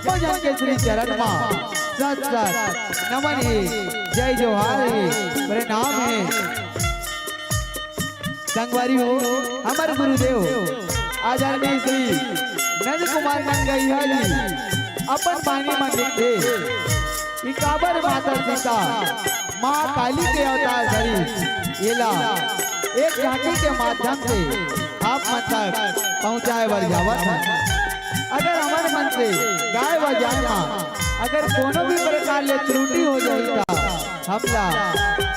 जन के श्री चरण में सत सत नमन है, जय जोहार है, प्रणाम है। संगवारी हो हमारे गुरुदेव आदरणीय श्री नंद कुमार नंगैया जी अपन पानी में लिखते कि काबर माता सीता माँ काली के अवतार धरी येला एक झांकी के माध्यम से आप मन तक पहुँचाए बर जावत है। अगर हमारे मन से गाय व जाए माँ अगर कोनो भी प्रकार ले त्रुटि हो जाए हमला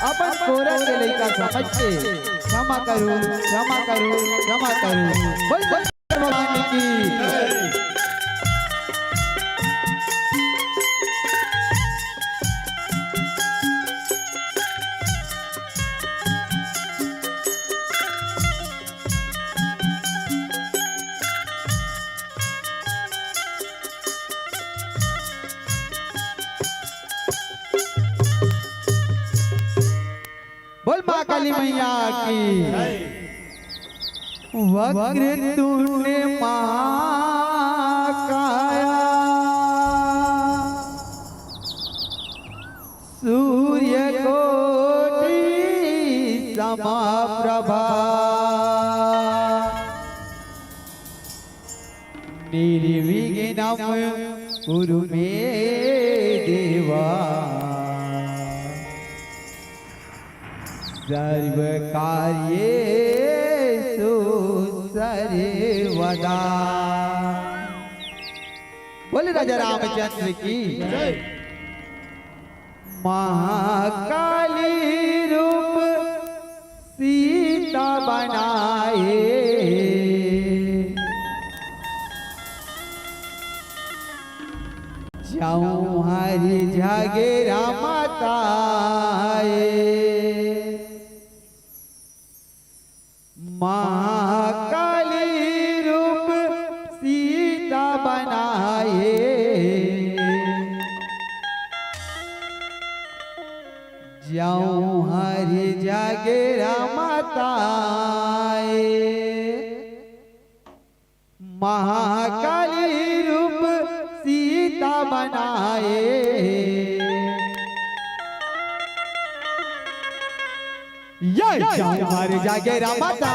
अपन कोरा के लइका समझ के क्षमा करूं क्षमा करूं क्षमा करूं। बोल बोल भगवान की बोल माँ काली मैया की। वक्र तूने महाकाया सूर्य कोटि समप्रभा निर्विघ्नं कुरु मे देवा सर्व कार्येषु सर्वदा। बोले राजा रामचंद्र की जय। महाकाली रूप सीता बनाए जाऊं हरि जागेरा माताए। महाकाली रूप सीता बनाए जाऊं हरि जागेरा माताए। महाकाली रूप सीता बनाए जाऊं हरि जागेरा माताए।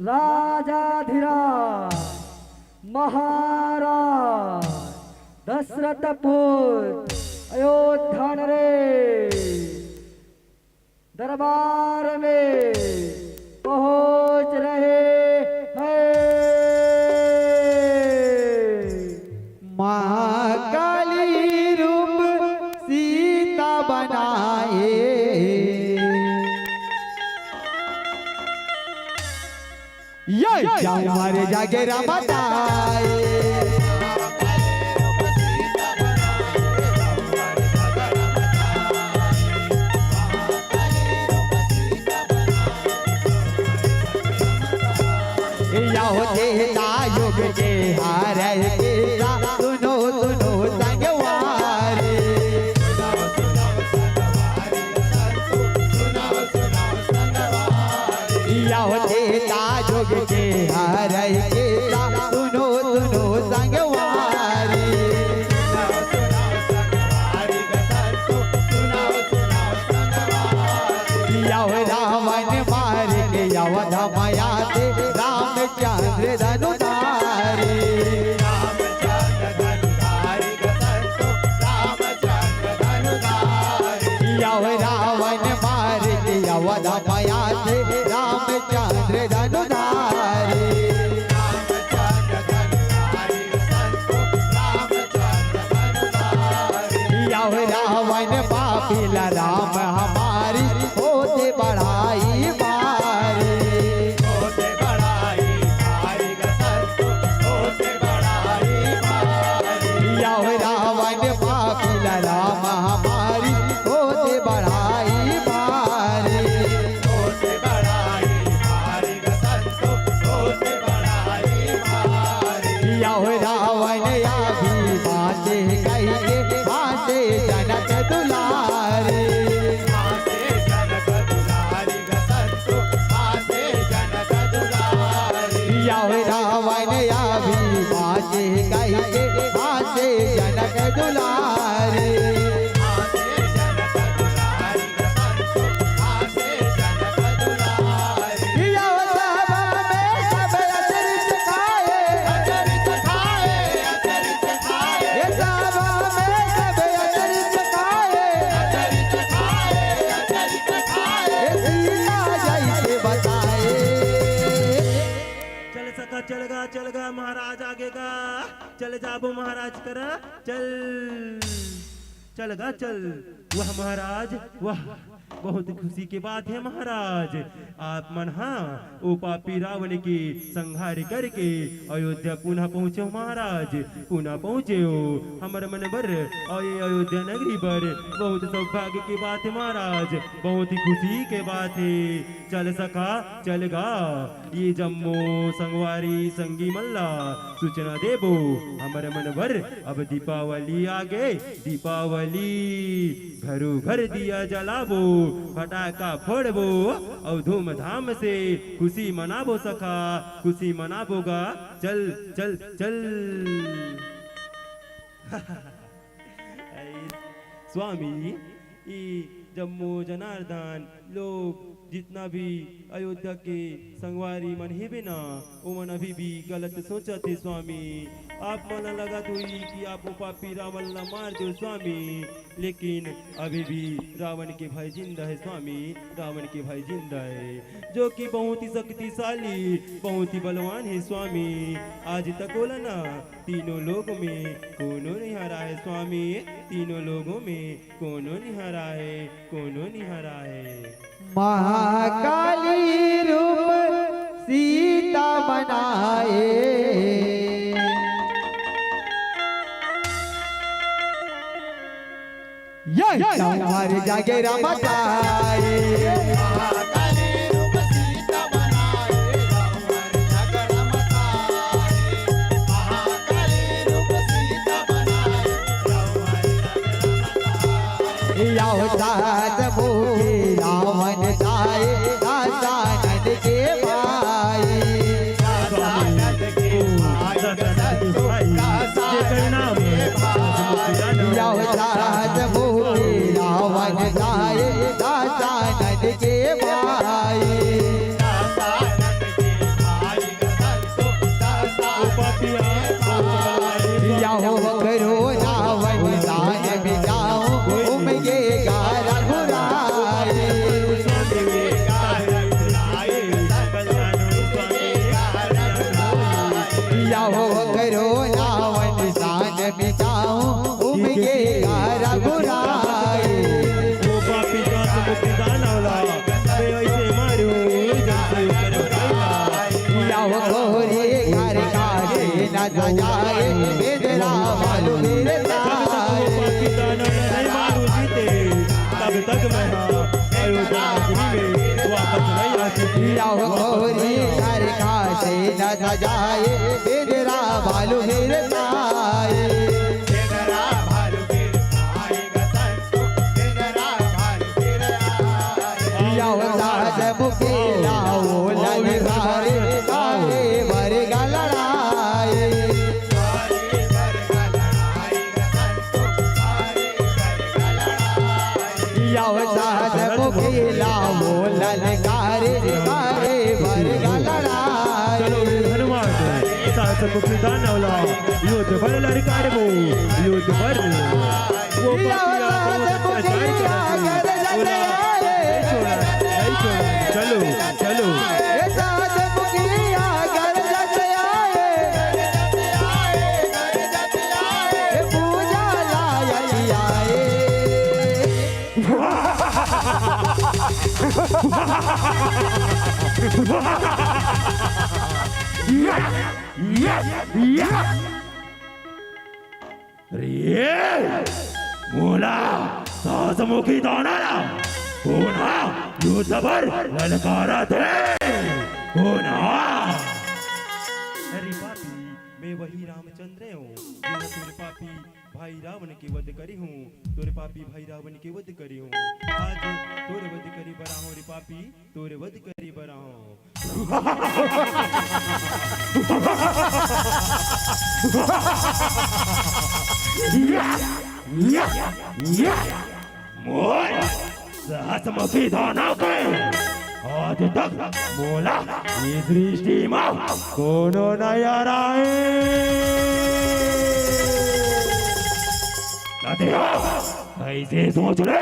राजाधिराज महाराज दशरथ पुत्र अयोध्या नरेश दरबार में पहुंच रहे हैं। महाकाली रूप सीता बनाए जाऊं हरि जागेरा माताए। या होते युग के हार के सुनो सुनो संगवारे या होते युग के हार के सुनो सुनो संगवारे रावण मार के अवध माया से रामचंद्र धनुधारी रावण मार के अवध माया हाथे रामचंद्र धनुधारी रावण पापिला राम हमारी होते बढ़ाई बारी होते बढ़ाई बारी होते बढ़ाई बारी रावण पापिला राम हमारी होते बढ़ाई बारी होते बढ़ाई बारी होते बढ़ाई बारी रावण अभी बाते कही के बाते जनक दुलारे बाते जनक दुलारी गसंतो बाते जनक दुलारी रावण अभी बाते कही के बाते जनक दुलारे बाते जनक दुलारी गसंतो बाते जनक दुलारी सब में सब अचरित खाए अचरित खाए अचरित खाए सब में सब अचरित खाए अचरित खाए अचरित खाए सीता जैसे बताए चल गा महाराज आगे का चल जाबो महाराज करा चल गा चल वह महाराज वह बहुत खुशी की बात है महाराज आप मन हाँ ओ पापी रावण की संहार करके अयोध्या पुनः पहुँचे महाराज पुनः पहुँचे हो हमारे मन बर और ये अयोध्या नगरी पर बहुत सौभाग्य की बात है महाराज बहुत ही खुशी के बात है चल सका चल गा ये जम्मू संगवारी संगी मल्ला सूचना देबो हमारे मन बर अब दीपावली आ गए दीपावली घरों घर दिया जलाबो फटाका फोड़बो और धूमधाम से खुशी मनाबो सखा खुशी मनाबोगा चल चल चल स्वामी ई जम्मू जनार्दन लोग जितना भी अयोध्या के संगवारी मन ही बिना वो मन अभी भी गलत सोचा थे स्वामी आप मन लगा तो कि आप पापी रावण ला मार दो स्वामी लेकिन अभी भी रावण के भाई जिंदा है स्वामी रावण के भाई जिंदा है जो कि बहुत ही शक्तिशाली बहुत ही बलवान है स्वामी आज तक बोला ना तीनों लोगों में कोनो नहीं हारा है स्वामी तीनों लोगों में कोनो नहीं हारा है कोनो नहीं हारा है महाकाली रूप सीता बनाए हर जागे रमताए महाकाली रूप सीता बनाए हर जग रमताए महाकाली रूप सीता बनाए हर जग रावण जाए दशरथ के भाई दशरथ के भाई रावण जाए दशरथ के भाई करो रावण दान बिजाओ उमगे गारा घुराए करो रावण दान बिजाओ उमगे गारा घुराए वो पापी का मुक्ति दान वाला मैं ऐसे मारू जैसे गोरी घर का न जाए बेदरा मालू गिरताए मारू जीते तब तक मैं अयोध्या नगरी में वापस नहीं आती गोरी घर का न जाए बेदरा मालू गिरताए मुकेला वो ललकारे काहे मर गलड़ाए मुकेला वो ललकारे काहे मर गलड़ाए मुक्ति दान वाला युद्ध भर लड़काड़बो युद्ध भर वो चलो चलो ये साथ मुखिया घर जत आए, ये पूजा लायक आए। रे मोला सासमुखी दानाला कोणा युद्धभर ललकारा थे कोणा। अरे पापी मैं वही रामचंद्र हूँ जिन्हें तेरे पापी भाई रावण के वध करी हूँ, तोरे पापी भाई रावण के वध करी हूँ। आज तोरे वध करी बरा हूँ रे पापी, तोरे वध करी बरा हूँ। मोल सासमुखी दाना के आज तक मोला ये दृष्टि में कोनो नहीं आ रहा है। ऐसे सोच ले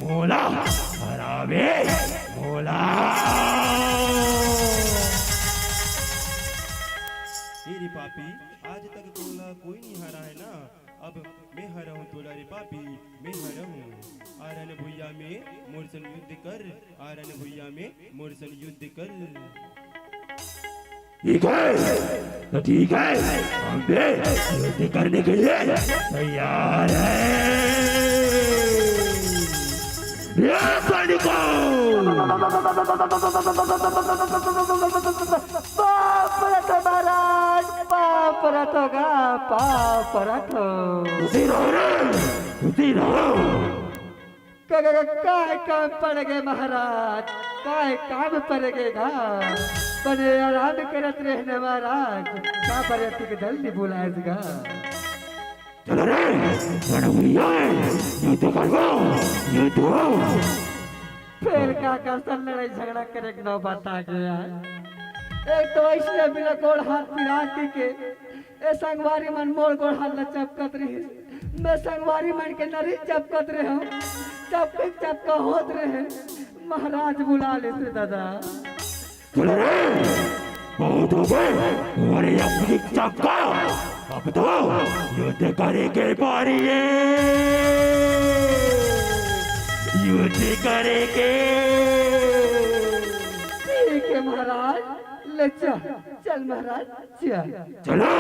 मोला हरावे मोला। तेरी पापी आज तक तोला कोई नहीं हरा है ना, अब मैं हरा हूँ तोला रे पापी, मैं हरा हूँ। आरन भुइया में मोरसन युद्ध कर, आरन भुइया में मोरसन युद्ध कर। ठीक है तो ठीक है, हम भी युद्ध करने के लिए तैयार हैं। पाप रटो महाराज, पाप रटोगा, पाप रटो। उसी रहो रे, उसी रहो। काय काम पड़ गए महाराज, काय काम पड़ गए गा, पर आराम करत रहने महाराज, का पर्यटक के जल्दी बुलाएगा। चलो रे भैया युद्ध करो, युद्ध हो। फिर क्या कर लड़ाई झगड़ा करे नौबत आ गया। एक तो ऐसे बिना गोड़ हाथ पिरा के ए संगवारी मन मोड़ गोड़ हाथ न चपकत रही, मैं संगवारी मन के नरी चपकत रहे हूँ, चपका होत रहे। महाराज बुला लेते दादा। चलो रे बहुत हो गए और अपनी चपका, अब तो युद्ध करे के बारी है, युद्ध करे के। ठीक है महाराज, ले चल महाराज चल। चलो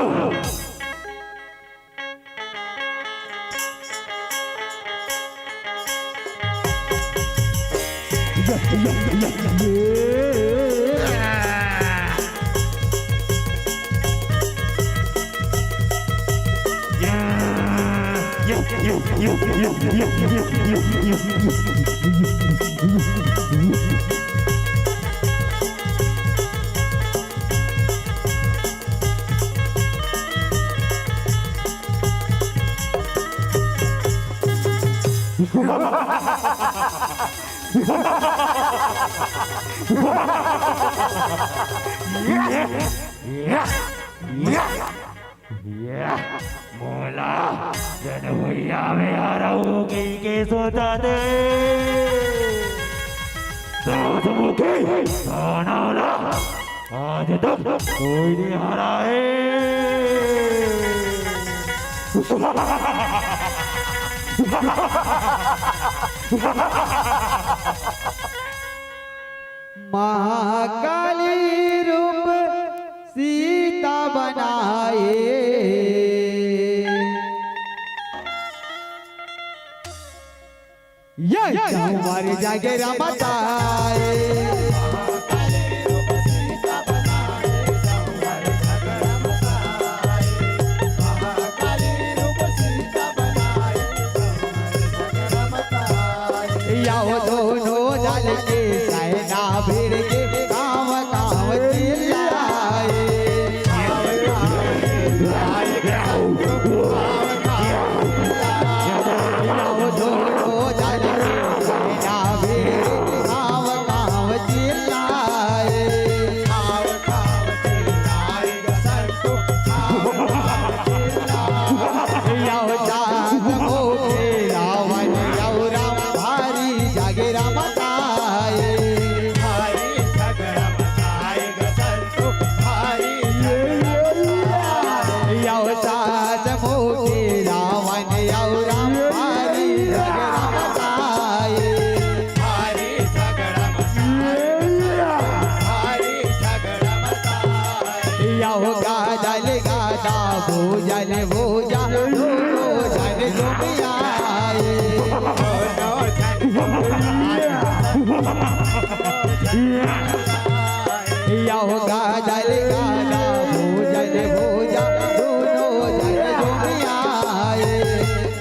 मोला जन भैया में आ रहा हूँ के सोचा दे साथ मुखे खाना ना आज तक कोई नहीं हारा महाकाली रूप सीता बनाए, हमारे जागे रमताए। याओ दोनों दल के सेना भिड़ के काम काम चिल्लाए। याओ दोनों दल के सेना भिड़ के काम या हो गाजल गाजा भोजन भोजा दोनों जन जुमियाए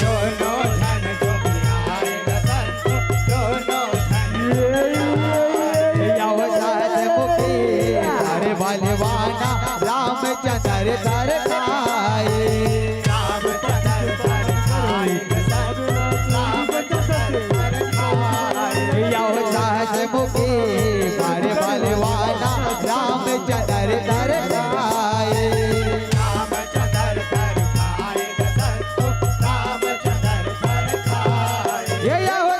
दोनों जन जुमियाए दोनों या हो साथ मुखी तारे बलवाना रामचंद्र दर खाए मुखी बारे बलवाना रामचंद्र दर खाए रामचंद्र दर खाए रामचंद्र दर खाए ये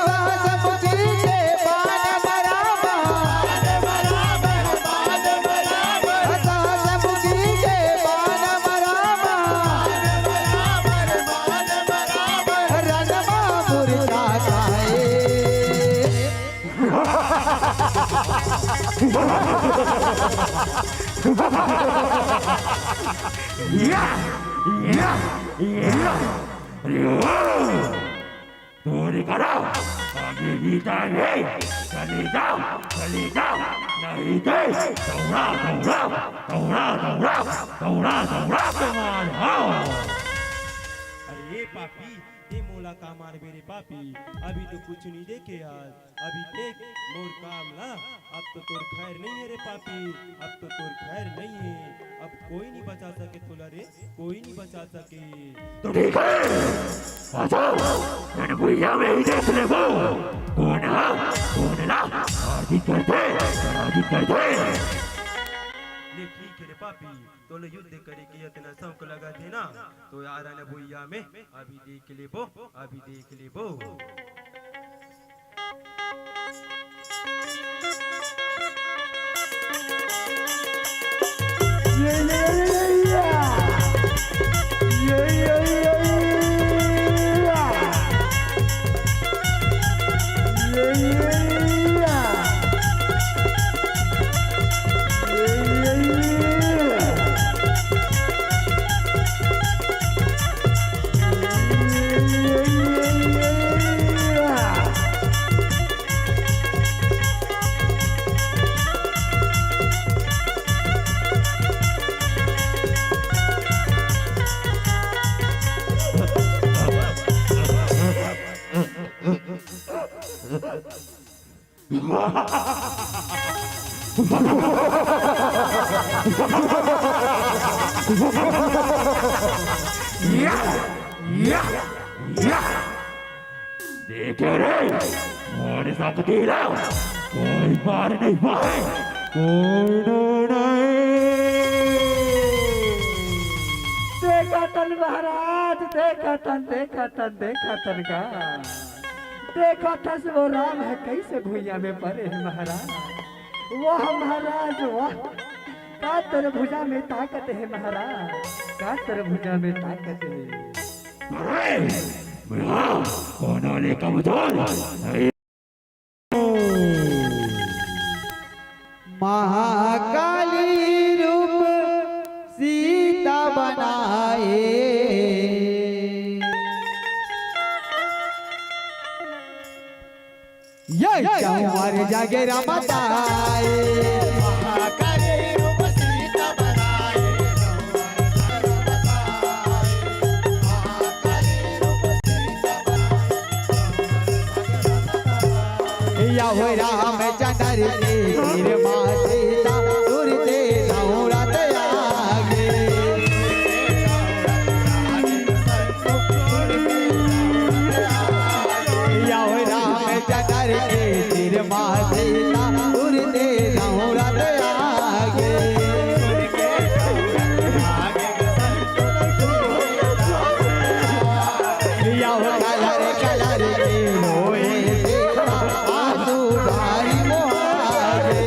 साहस मुखी के बाण बराबर साहस मुखी के बाण बराबर रणमा मुर्दा खाए दूरी करो अभी जीता नहीं चली जाओ नहीं दे दौड़ा दौड़ा दौड़ा दौड़ा दौड़ा दौड़ा कमान आओ अरे पापी ये मोला का मार बेरे पापी अभी तो कुछ नहीं देखे यार अभी देख मोर काम ला अब तो तोर खैर नहीं है रे पापी अब तो तोर खैर नहीं है अब कोई नहीं बचा सके तोला रे कोई नहीं बचा सके तो ठीक है आ जाओ मैंने भैया में ही देख ले वो कौन ना आदि कर दे ले ठीक है रे पापी तोले युद्ध करे के इतना शौक लगा थे ना तो यार ने भैया में अभी देख ले बो देखे रे और सकती ना कोई मार नहीं पाए कोई देखा तन महाराज देखा तन का देखा था वो राम है कैसे भुइया में पड़े हैं महाराज वाह महाराज वाह का तेरे भुजा में ताकत है महाराज का तेरे भुजा में ताकत है कौन ने कमजोर महाकाली रूप सीता बनाए ये हमारे जागे रमताए महाकाली रूप सीता बनाए या हो रामचंद्र के वीर माँ सीता दूरते नौरत आगे या हो रामचंद्र के वीर माँ सीता दूरते नौरत आगे या हो कलर कलर के रोए आंसू भारी मोहारे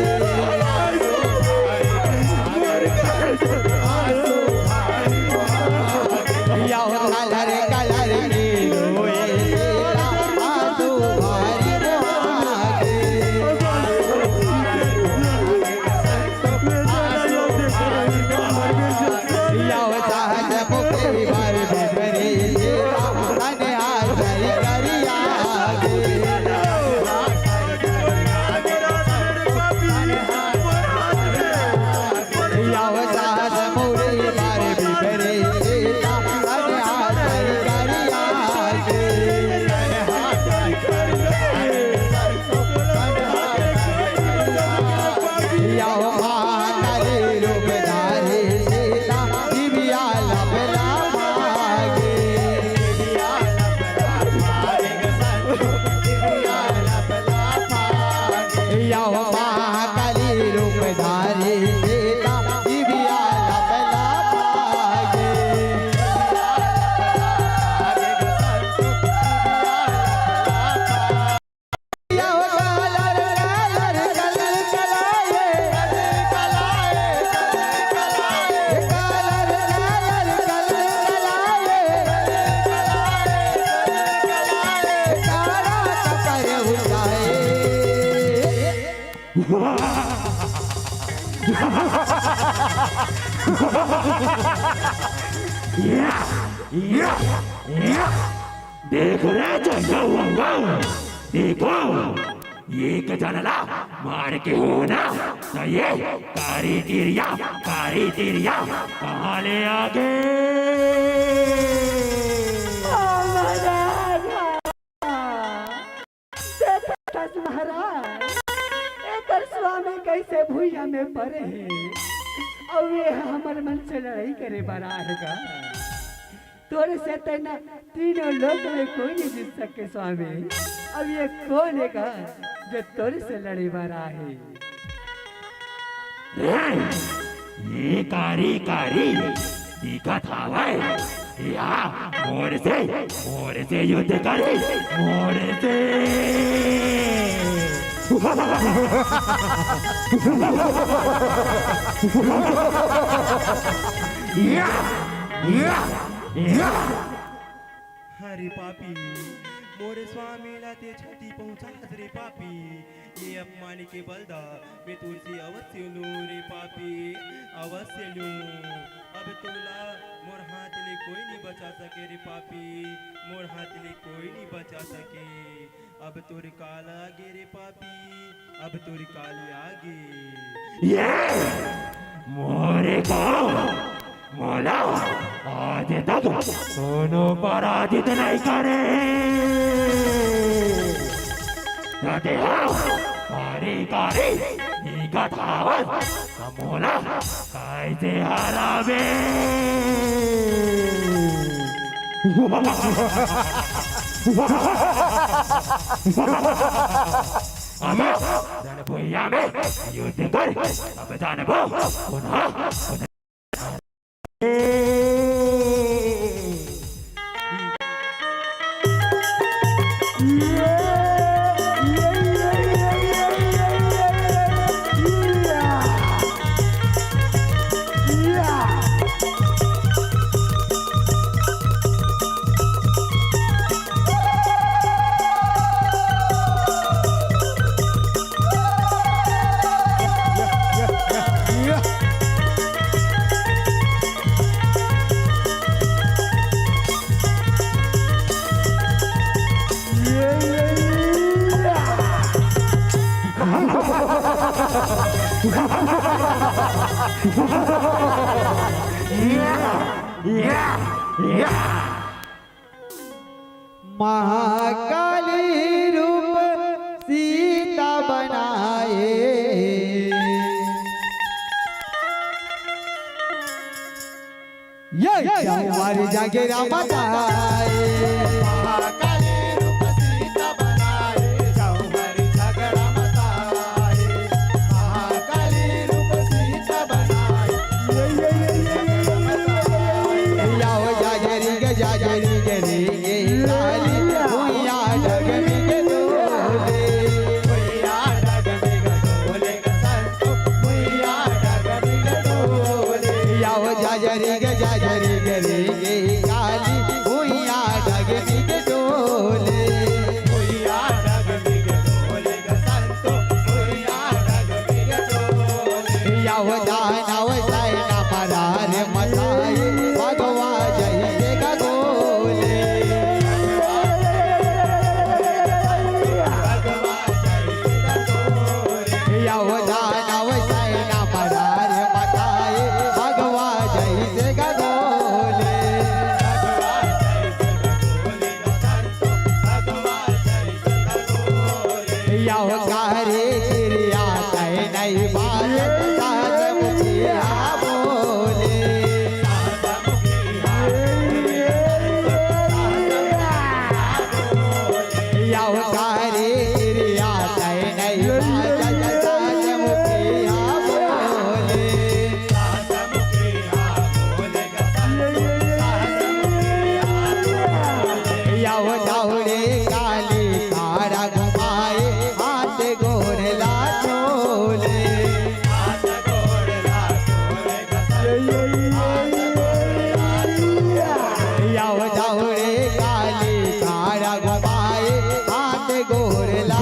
याओ महाकाली रूप धारी सीता दिव्या लबला मागे याओ महाकाली रूप धारी सीता दिव्या लबला मागे याओ कलर कलर कलर कलाए कलर कलर कलर कलाए काला कपर उठाए देख रहे देखो ये के जानला मार के हो ना तो ये कारी तिरिया कहाँ ले आ गए महाराज एकर स्वामी कैसे भूया में पड़े हैं और ये हमर मन से लड़ाई करे बड़ा है तोरे से तेना तीनों लोग में कोई नहीं जीत सके स्वामी अब ये कौन है जो तोरे से लड़े बड़ा है ये कारी दिखा था भाई या मोर से युद्ध करे मोर से हरे पापी मोरे स्वामी लाते छठी पहुंचा रे पापी ये अपमान के बलदा मैं तुझसे अवश्य लूं रे पापी अवश्य लूं अब तोला मोर हाथ ले कोई नहीं बचा सके रे पापी मोर हाथ ले कोई नहीं बचा सके अब तोर काल आगे रे पापी अब तोर काल आगे ये मोरे को मोला आज तक दोनों पराजित नहीं करे जाते हो कारी निकट आवाज मोला कैसे हरावे अबे रणभूया में युद्ध कर अब जानबो पुनः महाकाली रूप सीता बनाए ये हमारी जागेरा बताए महाकाली रूप सीता बनाए हमारी झगड़ा मताए महाकाली रूप सीता बनाए याओ जाजरी गे रे काली भूया डगमी के डोले भूया डगमी के डोले संतो भूया डगमी के डोले याओ जाजरी गे रे काली भूया डगमी के डोले भूया डगमी के डोले संतो भूया डगमी के डोले याओ दानव सैना परार मताए भगवा जय जय गोले याओ दानव सैना परार मताए भगवा जय जय गोले याओ कारे क्रिया तय नहीं मुखिया बोले याओ तारे क्रिया तय नहीं साज मुखिया बोले याओ दौड़े काली तारा घुमाए हाथ गोरला चोले याओ दौड़े काली तारा घुमाए हाथ गोरला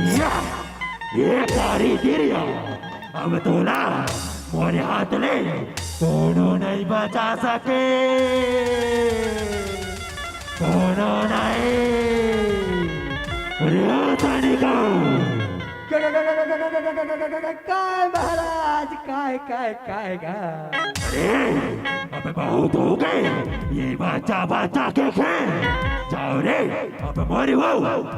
ये सारी तिरिया अब तो ना मोरे हाथ ले कोनो नहीं बचा सके कोनो नहीं रोतनिका काय महाराज काय काय काय गा अब बहुत हो गए ये बच्चा बच्चा के खेल जाओ रे अब मोरी वो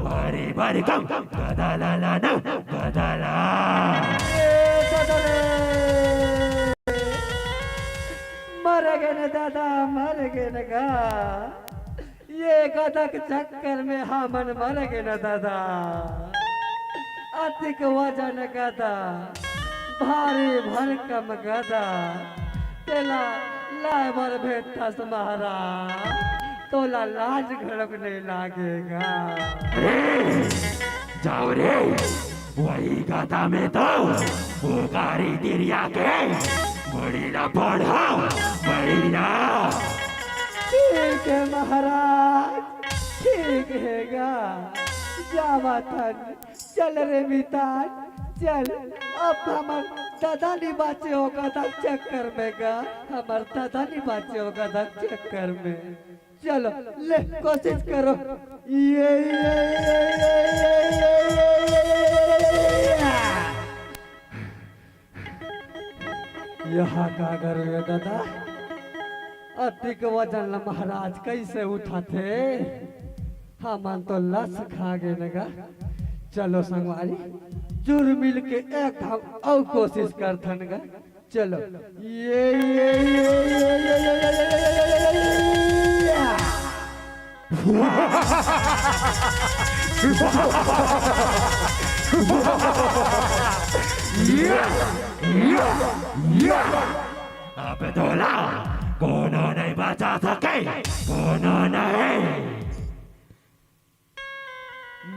बारी बारी कम गदाला लाना गदाला मर गए न दादा मर गए न गा ये गदा के चक्कर में हमन मर गए न दादा अधिक वजन गदा भारी भरकम गदा तेला लाइवर भेटस महाराज तोला लाज घड़क नहीं लागेगा जाओ रे वही गाता में तो वो कारी तिरिया के बड़ी ना पढ़ा बड़ी ना ठीक है महाराज ठीक है गा जावा थन चल रे मितान चल अब हमार दादा नहीं बाचे होगा था चक्कर में गा हमार दादा नहीं बाचे होगा था चक्कर में चलो ले कोशिश करो ये यहाँ का करोगे दादा अधिक वजन महाराज कैसे उठाते हमन तो लस खा गए नगा चलो संगवारी जुर मिल के एक हम और कोशिश करथन गा चलो अब तोला कोनो नहीं बचा सके कोनो नहीं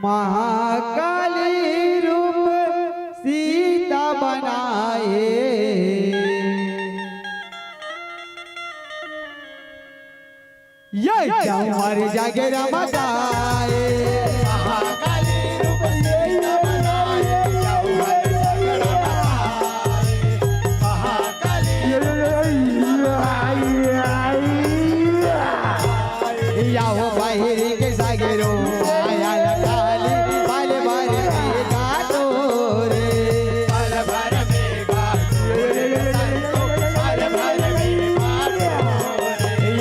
महाकाली रूप सीता बनाए ये हमारी जागे रमदाए महाकाली रूप सीता बनाए महाकाली याओ बाहिरी के सागरो आया लटाली पल भर में गाटो रे पल भर में गाटो पल भर में गाटो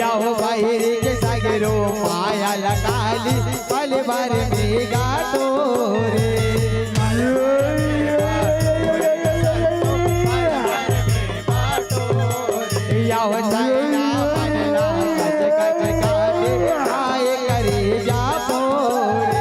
याओ बाहिरी के सागरो आया लटाली पल भर में गाटो रे याओ चाइना बनना कच कच काटे आए करे जा पोरे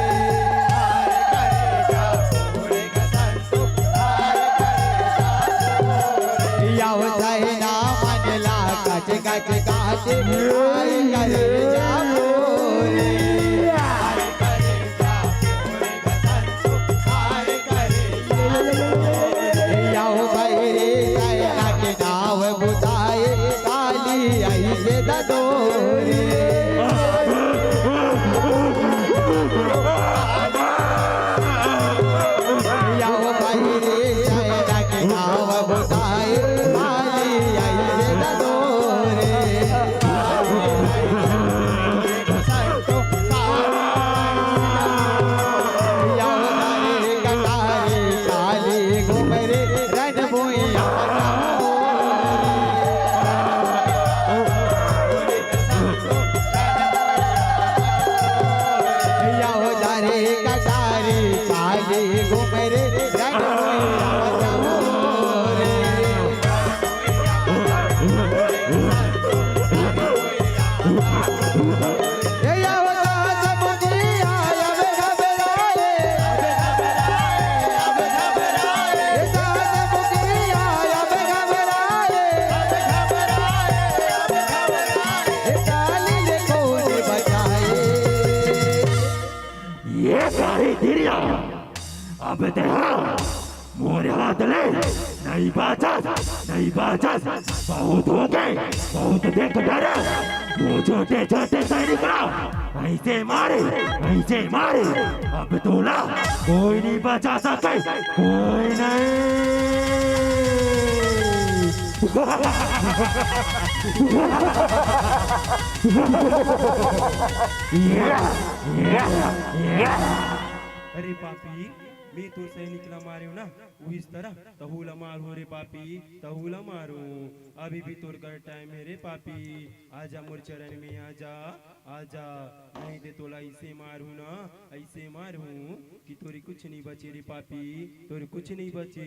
याओ चाइना बनला कच कच काटे आए करे जा पोरे याओ बहिरे चाइना के नाव बुझाए काली आई से ददोरे काली घूमे रे रंग होइया जाऊं रे ये आवता समुझी आया बेरा बेराए अब घबराए ये समुझी आया बेरा बेराए ये काली ले कौन बचाए ये सारी तिरिया अब देखा मोरे हाथ ले नहीं बाचस बहुत हो गए बहुत देख डरे वो छोटे छोटे सैनिक ऐसे मारे अब तोला कोई नहीं बचा सके कोई नहीं अरे पापी मैं तो से निकला मारू ना वो इस तरह तहुला मारू रे पापी तहुला मारू अभी भी तोर कर टाइम है रे पापी आजा मोर चरण में आजा नहीं दे तोला ऐसे मारू ना ऐसे मारू कि तोरी कुछ नहीं बचे रे पापी तोरी कुछ नहीं बचे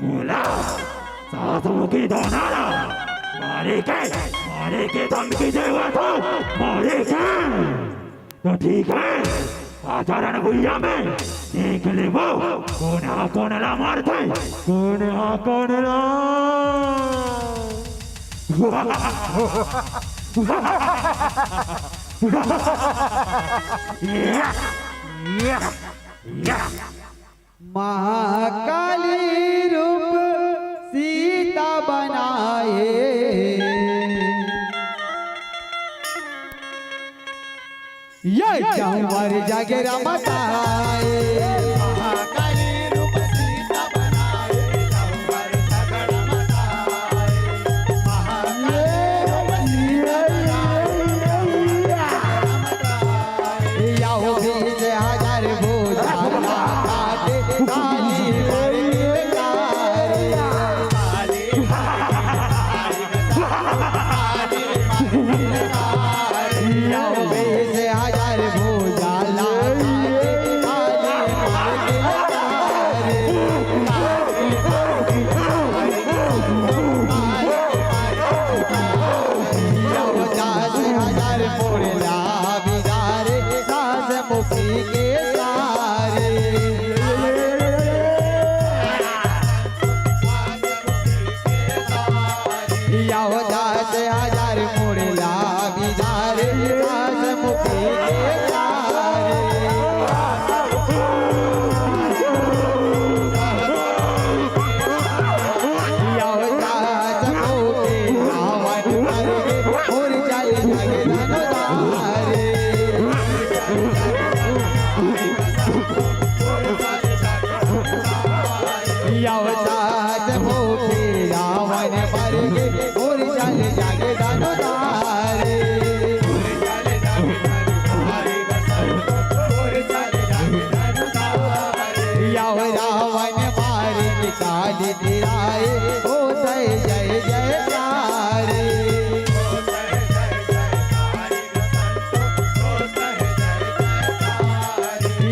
मोला सासों की दोनारा मारे के धमकी देवा तो मारे के तो ठीक है आचारण भुइया में देख ले वो कौन ला मारते कौन ला महाकाली रूप सीता बनाए ये कंवर जगरा मताए महाकाली रूप सीता बनाए कंवर जगरा मताए याओ बीच हजार बोझा काटे काली पर गिरकारे याओ बीच हजार बोझा हजार मोड़ला बिगारे सास मुखी के सारे याओ 10,000 मोड़ला बिगारे सास मुखी के सारे याओ 10 मुखी रावण करके और चल जगे धनुधारे याओ 10 मुखी रावण करके और चल जगे धनुधारे याओ रावण मार निकाल गिराए ओ जय जय जयकारे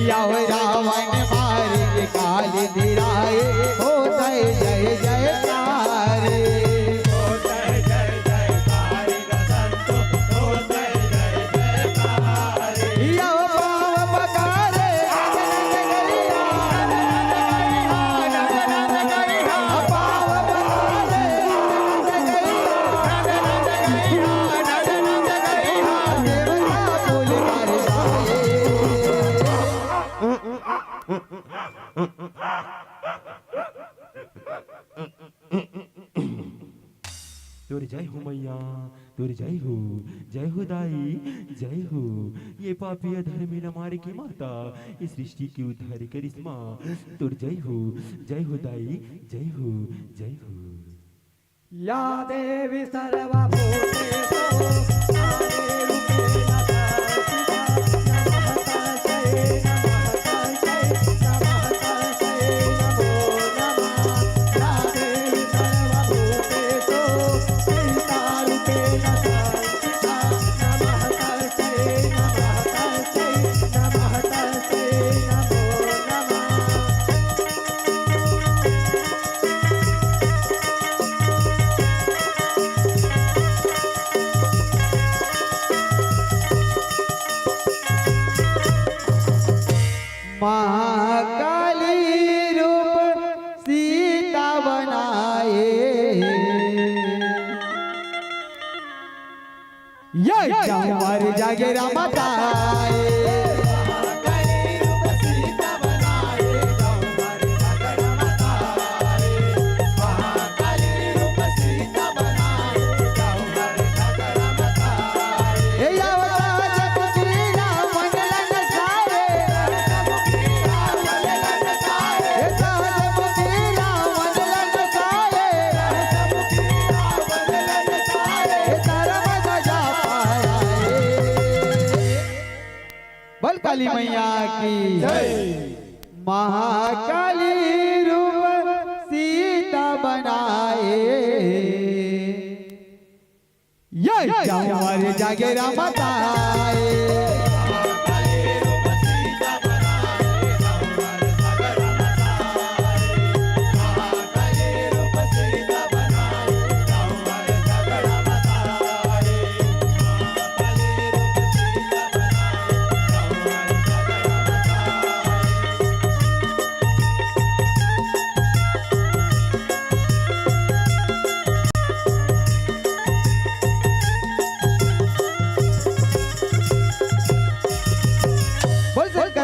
याओ रावण मार निकाल गिराए ओ जय जय जयकारे याओ पाव पकारे पाव पकारे देवता बोल कर साए तोर जय हो मैया तोर जय हो दाई जय हो ये पापी अधर्मी न मारे की माता इस सृष्टि की उद्धार करिश्मा तोर जय हो दाई जय हो या देवी सर्वभूतेषु नमः महाकाली रूप सीता बनाए ये जमर जागे रामताए काली मैया की महाकाली रूप सीता बनाए ये जमर जागे रामताए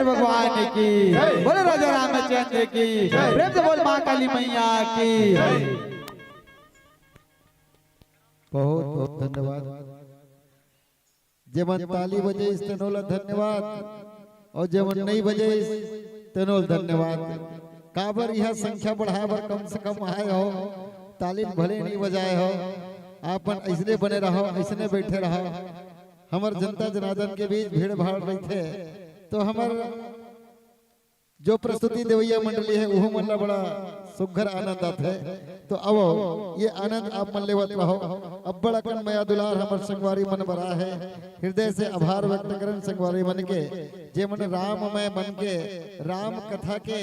भगवान की बोले राजा रामचंद्र की प्रेम से बोल माँ काली मैया की बहुत बहुत धन्यवाद जेमन ताली बजे इस तेनोला धन्यवाद और जेमन नहीं बजे इस तेनोल धन्यवाद काबर यह संख्या बढ़ावर कम से कम आए हो ताली भले नहीं बजाए हो आपन ऐसने बने रहो ऐसने बैठे रहो हमार जनता जनार्दन के बीच भीड़ भाड़ रही थे तो हमार जो प्रस्तुति देवैया मंडली है वो मन बड़ा सुघर आनंद आता है तो अब ये आनंद आप मन लेवत रहो अब बड़ा कन मया दुलार हमार संगवारी मन बरा है हृदय से आभार व्यक्त करन संगवारी मन के जे मन राम में मन के राम कथा के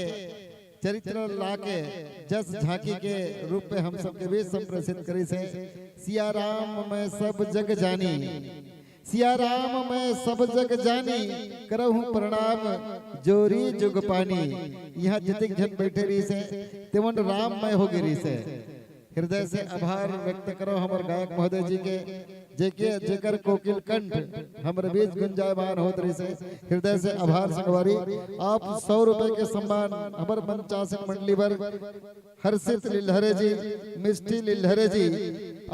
चरित्र ला के जस झांकी के रूप में हम सबके बीच संप्रेषित करी से सिया राम में सब जग जानी सिया राम मैं सब जग जानी करहूं प्रणाम जोरी जुग पानी यहाँ जितिक जन बैठे रही से तेवन राम मैं हो गिरी से हृदय से आभार व्यक्त करो हमारे गायक महोदय जी के जेकर कोकिल कंठ हमारे बीच गुंजायमान होत रही से हृदय से आभार संगवारी आप 100 रुपए के सम्मान हमारे मंचासन मंडली पर हर्षित लिल्हरे जी मिष्टी लिल्हरे जी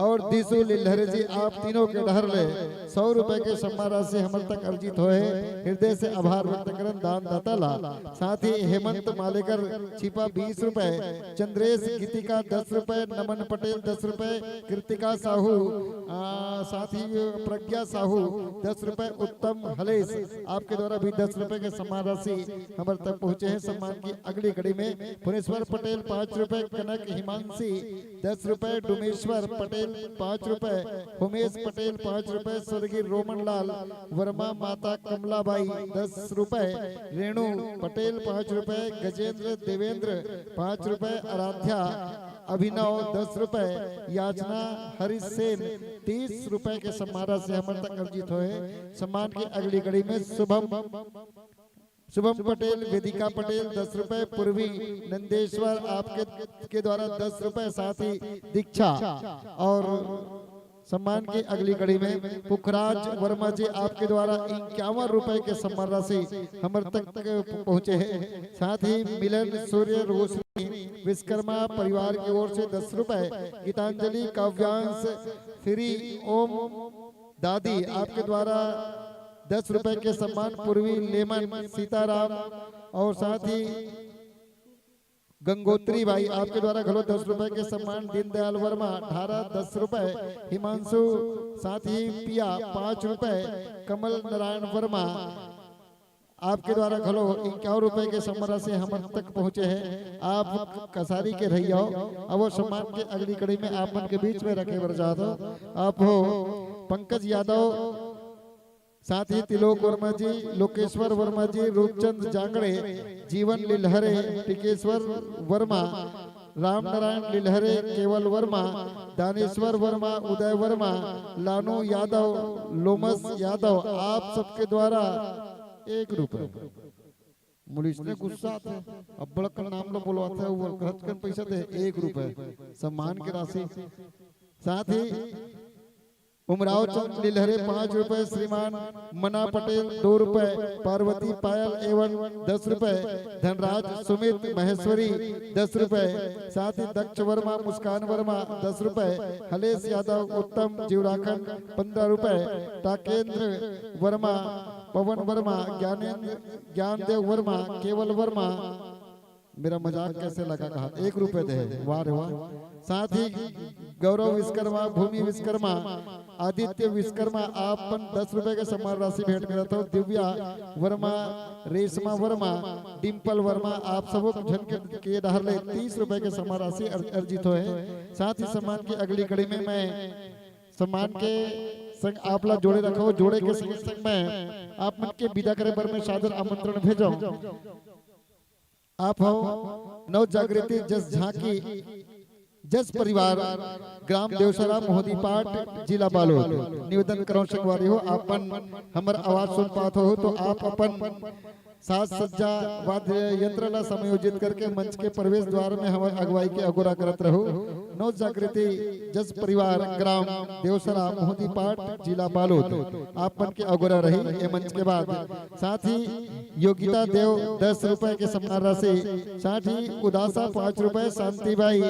और दीसू लिल्हरे जी आप तीनों के डहर ले 100 रुपए के सम्मान राशि हमारे तक अर्जित होए हृदय से आभार व्यक्त करन दान दाता ला साथ ही हेमंत मालेकर छिपा 20 रुपए चंद्रेश गीतिका 10 रुपए नमन पटेल 10 रुपए कृतिका साहू साथ ही प्रज्ञा साहू 10 रुपए उत्तम हलेश आपके द्वारा भी 10 रुपए के सम्मान राशि हमारे तक पहुंचे हैं सम्मान की अगली कड़ी में पुरेश्वर पटेल 5 रुपए कनक हिमांशी 10 रुपए डुमेश्वर पटेल 5 रुपए उमेश पटेल 5 रुपए स्वर्गीय रोमन लाल वर्मा माता कमलाबाई 10 रुपए रेणु पटेल 5 रुपए गजेंद्र देवेंद्र 5 रुपए आराध्या अभिनव 10 रुपए याचना हरीश सेन 30 रुपए के सम्मान से हमारे तक अर्जित हुए सम्मान की अगली कड़ी में शुभम पटेल वेदिका पटेल 10 रुपए पूर्वी नंदेश्वर आपके के द्वारा 10 रुपए साथ ही दीक्षा और सम्मान की अगली कड़ी में पुखराज वर्मा जी आपके द्वारा 51 रुपए के सम्मान राशि हमारे तक पहुंचे हैं साथ ही मिलन सूर्य रोशनी विश्वकर्मा परिवार की ओर से 10 रुपए गीतांजलि काव्यांश फ्री ओम दादी आपके द्वारा 10 रुपए के सम्मान पूर्वी लेमन सीताराम और साथ ही गंगोत्री भाई आपके द्वारा घलो 10 रुपए के सम्मान दीनदयाल वर्मा ढारा 10 रुपए हिमांशु साथ ही पिया 5 रुपए कमल नारायण वर्मा आपके द्वारा घलो 51 रुपए के सम्मान से हम तक पहुंचे हैं आप कसारी के रहियो अब वो सम्मान के अगली कड़ी में आप मन के बीच में रखे बर जातो आप हो पंकज यादव साथ ही तिलोक वर्मा जी लोकेश्वर वर्मा जी रूपचंद जांगड़े जीवन लिल्हरे टिकेश्वर वर्मा राम नारायण लिल्हरे केवल वर्मा दानेश्वर वर्मा उदय वर्मा लानू यादव लोमस यादव आप सबके द्वारा 1 रुपए पुलिस ने गुस्सा थे अब बड़क नाम लो बोलवाते है वो खर्च कर पैसा दे 1 रुपए सम्मान की राशि। साथ ही उमराव चंद लीलहरे 5 रुपए, श्रीमान मना पटेल 2 रुपए, पार्वती पायल एवं 10 रुपए, धनराज सुमित महेश्वरी 10 रुपए, साथ ही दक्ष वर्मा मुस्कान वर्मा 10 रुपए, हलेश यादव उत्तम जीवराखन 15 रुपए, टाकेंद्र वर्मा पवन वर्मा ज्ञानदेव वर्मा केवल वर्मा, मेरा मजाक कैसे लगा कहा 1 रुपए दे, वाह रे वाह। साथ ही गौरव विश्वकर्मा भूमि विश्वकर्मा आदित्य विश्वकर्मा आप 10 रुपए के सम्मान राशि भेंट कर रहा था। दिव्या वर्मा रेशमा वर्मा डिम्पल वर्मा आप सबों झन के डहरले 30 रुपए के सम्मान राशि अर्जित हुए। साथ ही सम्मान की अगली कड़ी में मैं सम्मान के संग आप ला जोड़े रखो, जोड़े के संग में आप मन के विदा करे पर मैं सादर आमंत्रण भेजो। आप हो नव जागृति जस झांकी जस परिवार ग्राम देवसरा मोहदी पाट जिला बालोद निवेदन करो संगवारी हो आपन हमर आवाज सुन पात हो तो आप अपन साज सज्जा वाद्य यंत्र ला समायोजित करके मंच के प्रवेश द्वार में हमारे अगुवाई के अगोरा करत रहो। नव जागृति जस परिवार ग्राम देवसरा मोहदी पाट जिला बालोद आप मन के अगोरा रही ये मंच के बाद। साथ ही योगिता देव 10 रुपए के सम्मान राशि, साथ ही उदासा 5 रुपए, शांतिबाई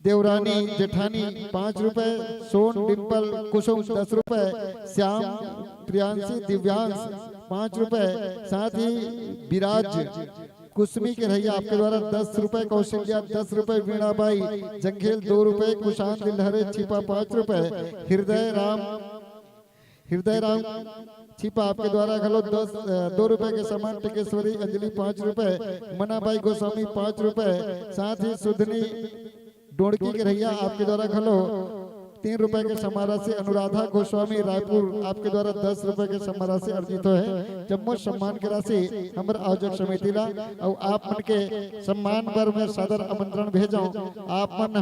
देवरानी जेठानी 5 रुपए, सोन डिम्पल कुसुम 10 रुपए, श्याम प्रियांशी दिव्यांश 5 रुपए, साथ ही विराज कुसमी के रहिया आपके द्वारा 10 रुपए, कौशल्या 10 रुपए, वीणाबाई जंघेल 2 रुपए, कुशांत दिलहरे छिपा 5 रुपए, हृदय राम छिपा आपके द्वारा खलो 2 रुपए के समान, टिकेश्वरी अंजलि 5 रुपए, मनाबाई गोस्वामी 5 रुपए, साथ ही सुधनी डोड़की के रहिया आपके द्वारा खलो 3 रुपए के समारा से, अनुराधा गोस्वामी रायपुर आपके द्वारा 10 रुपए के समारा से अर्जित है। जम्मू सम्मान की राशि हमर आयोजक समिति ला और आप मन के सम्मान पर मैं सादर आमंत्रण भेजो। आप मन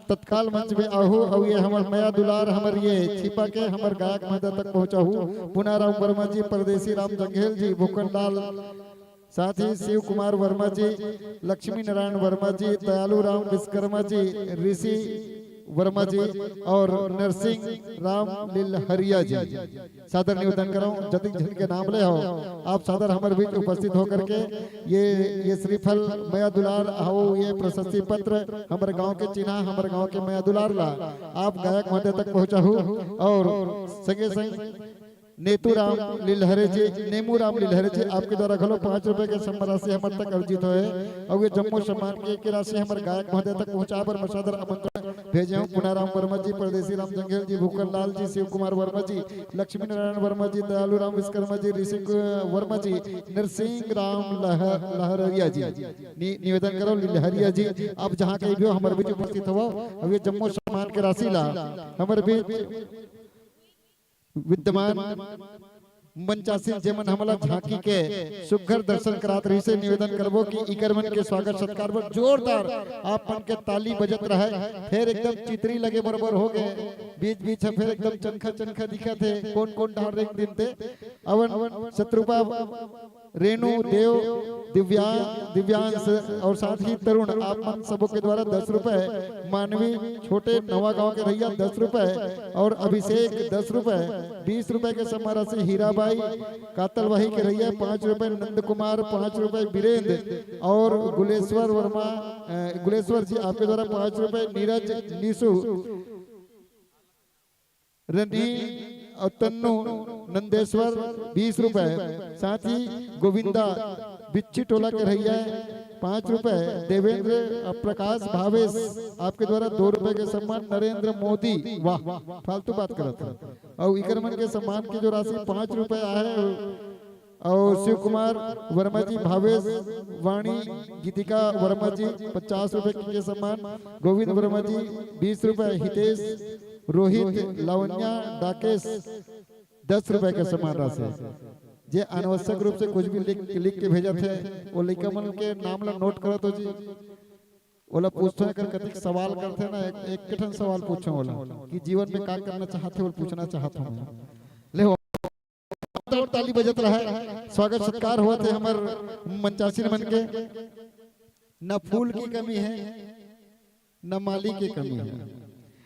तत्काल मंच में आहू और ये हमर मया दुलार हमर ये छिपा के हमर गायक मदद तक पहुंचाहू। पुनाराम वर्मा जी, परदेसी राम जंघेल जी, भूखंडाल, साथ ही शिव कुमार वर्मा जी, लक्ष्मी नारायण वर्मा जी, दयालु राम विश्वकर्मा जी, ऋषि वर्मा जी और नरसिंह राम लीलहरिया जी सादर निवेदन करो। जति जन के नाम ले हो आप सादर हमारे बीच उपस्थित होकर के ये श्रीफल मया दुलार हो, ये प्रशस्ति पत्र हमारे गांव के चिन्हा हमारे गांव के मया दुलार ला आप गायक मध्य तक पहुंचाहू। और संगे संग नेतूराम लीलहरे जी, नेमूराम लीलहरे जी आपके द्वारा खलो 5 रुपए के सम्मान राशि हमारे तक अर्जित हुए और ये जम्मू सम्मान की राशि हमारे गायक महोदय तक पहुंचा पर मसादर आमंत्रण भेजे हूँ। पुनाराम वर्मा जी, परदेसी राम जंघेल जी, भूखन लाल जी, शिव कुमार वर्मा जी, लक्ष्मी नारायण वर्मा जी, दयालु राम विश्वकर्मा जी, ऋषि वर्मा जी, नरसिंह राम लहरिया जी निवेदन करो लीलहरिया जी आप जहाँ कहीं भी हो हमारे बीच उपस्थित हो। अब ये जम्मू सम्मान की राशि ला हमारे बीच विद्यमान मंचासीन जेमन हमला झांकी के सुघर दर्शन करात रही से निवेदन करबो कि इकरमन के स्वागत सत्कार पर जोरदार आप मन के ताली बजत रहे। फिर एकदम चित्री लगे बराबर हो गए बीच बीच फिर एकदम चनखा चनखा दिखा थे कौन कौन डार एक दिन थे अवन शत्रुपा रेणु देव दिव्यांश और साथ ही तरुण आप मन सबों के द्वारा 10 रुपए, मानवी छोटे नवा गांव के रहिया 10 रुपए और अभिषेक 10 रुपए, 20 रुपए के समारा से हीराबाई कातलवाही के रहिया 5 रुपए, नंद कुमार 5 रुपए, वीरेंद्र और गुलेश्वर जी आपके द्वारा 5 रुपए, नीरज निशु रनी और तन्नू नंदेश्वर 20 रुपए, साथ ही गोविंदा बिच्ची टोला के रहिया 5 रुपए, देवेंद्र प्रकाश भावेश आपके द्वारा 2 रुपए के सम्मान, नरेंद्र मोदी वाह फालतू बात करत था और इकरमन के सम्मान की जो राशि 5 रुपए है और शिव कुमार वर्मा जी, भावेश वाणी गीतिका वर्मा जी 50 रुपए के सम्मान, गोविंद वर्मा जी 20 रुपए, हितेश रोहित लावण्या डाकेश 10 रुपए के सम्मान राशि। जे अनावश्यक रूप से कुछ भी लिख के भेजा थे वो लड़का मन के नाम ला नोट करो तो जी ओला पूछते हैं कतिक सवाल करते ना एक कठिन सवाल पूछो ओला कि जीवन में क्या करना चाहते हो पूछना चाहता हूँ ले जोरदार ताली बजत रहा स्वागत सत्कार हुआ थे हमार मंचासीन मन के। न फूल की कमी है न माली की कमी है,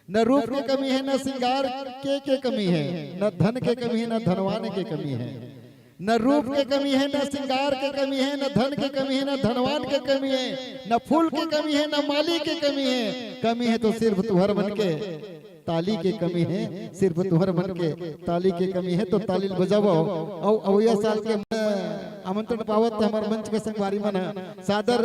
न रूप की कमी है, न श्रृंगार के कमी है, न धन के कमी है, न धनवान की कमी है। न रूप के कमी है, न श्रृंगार के कमी है, न धन के कमी है, न धनवान के कमी है, न फूल की कमी है, न माली की कमी है। कमी है तो सिर्फ तुहर मन के ताली की कमी है, सिर्फ तुहर मन के ताली की कमी है। तो ताली बजाओ और अवैया साल के आमंत्रण पावत हमारे मंच के संगवारी मन सादर